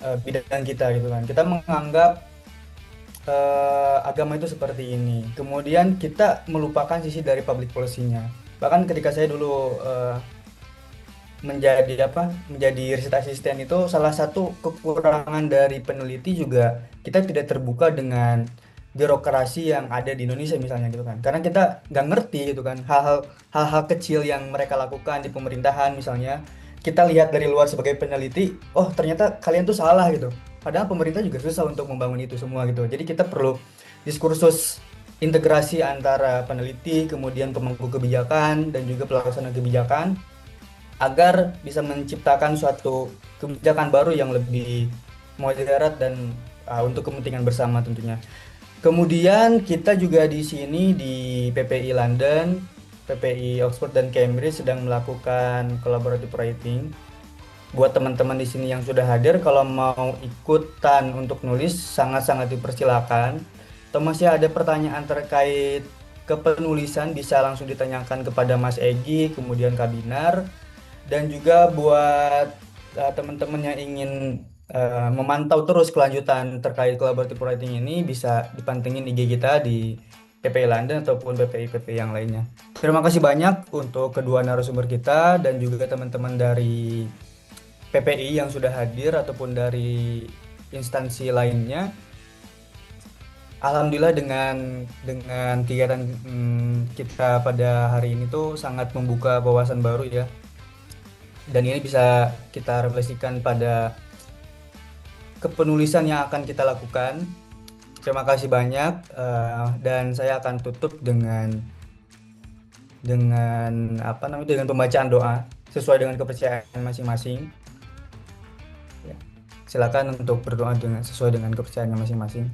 bidang kita gitu kan. Kita menganggap agama itu seperti ini. Kemudian kita melupakan sisi dari public policy-nya. Bahkan ketika saya dulu menjadi riset asisten, itu salah satu kekurangan dari peneliti juga kita tidak terbuka dengan birokrasi yang ada di Indonesia misalnya gitu kan, karena kita nggak ngerti gitu kan hal-hal kecil yang mereka lakukan di pemerintahan misalnya. Kita lihat dari luar sebagai peneliti, oh ternyata kalian tuh salah gitu, padahal pemerintah juga susah untuk membangun itu semua gitu. Jadi kita perlu diskursus integrasi antara peneliti, kemudian pemangku kebijakan dan juga pelaksana kebijakan, agar bisa menciptakan suatu kebijakan baru yang lebih moderat dan untuk kepentingan bersama tentunya. Kemudian kita juga di sini di PPI London, PPI Oxford dan Cambridge sedang melakukan collaborative writing. Buat teman-teman di sini yang sudah hadir, kalau mau ikutan untuk nulis sangat-sangat dipersilakan. Atau masih ada pertanyaan terkait kepenulisan, bisa langsung ditanyakan kepada Mas Egi, kemudian Kak Binar. Dan juga buat teman-teman yang ingin memantau terus kelanjutan terkait collaborative writing ini, bisa dipantengin IG kita di PPI London ataupun PPI yang lainnya. Terima kasih banyak untuk kedua narasumber kita dan juga teman-teman dari PPI yang sudah hadir ataupun dari instansi lainnya. Alhamdulillah dengan kegiatan kita pada hari ini tuh sangat membuka wawasan baru ya. Dan ini bisa kita refleksikan pada kepenulisan yang akan kita lakukan. Terima kasih banyak dan saya akan tutup dengan pembacaan doa sesuai dengan kepercayaan masing-masing. Ya. Silakan untuk berdoa sesuai dengan kepercayaannya masing-masing.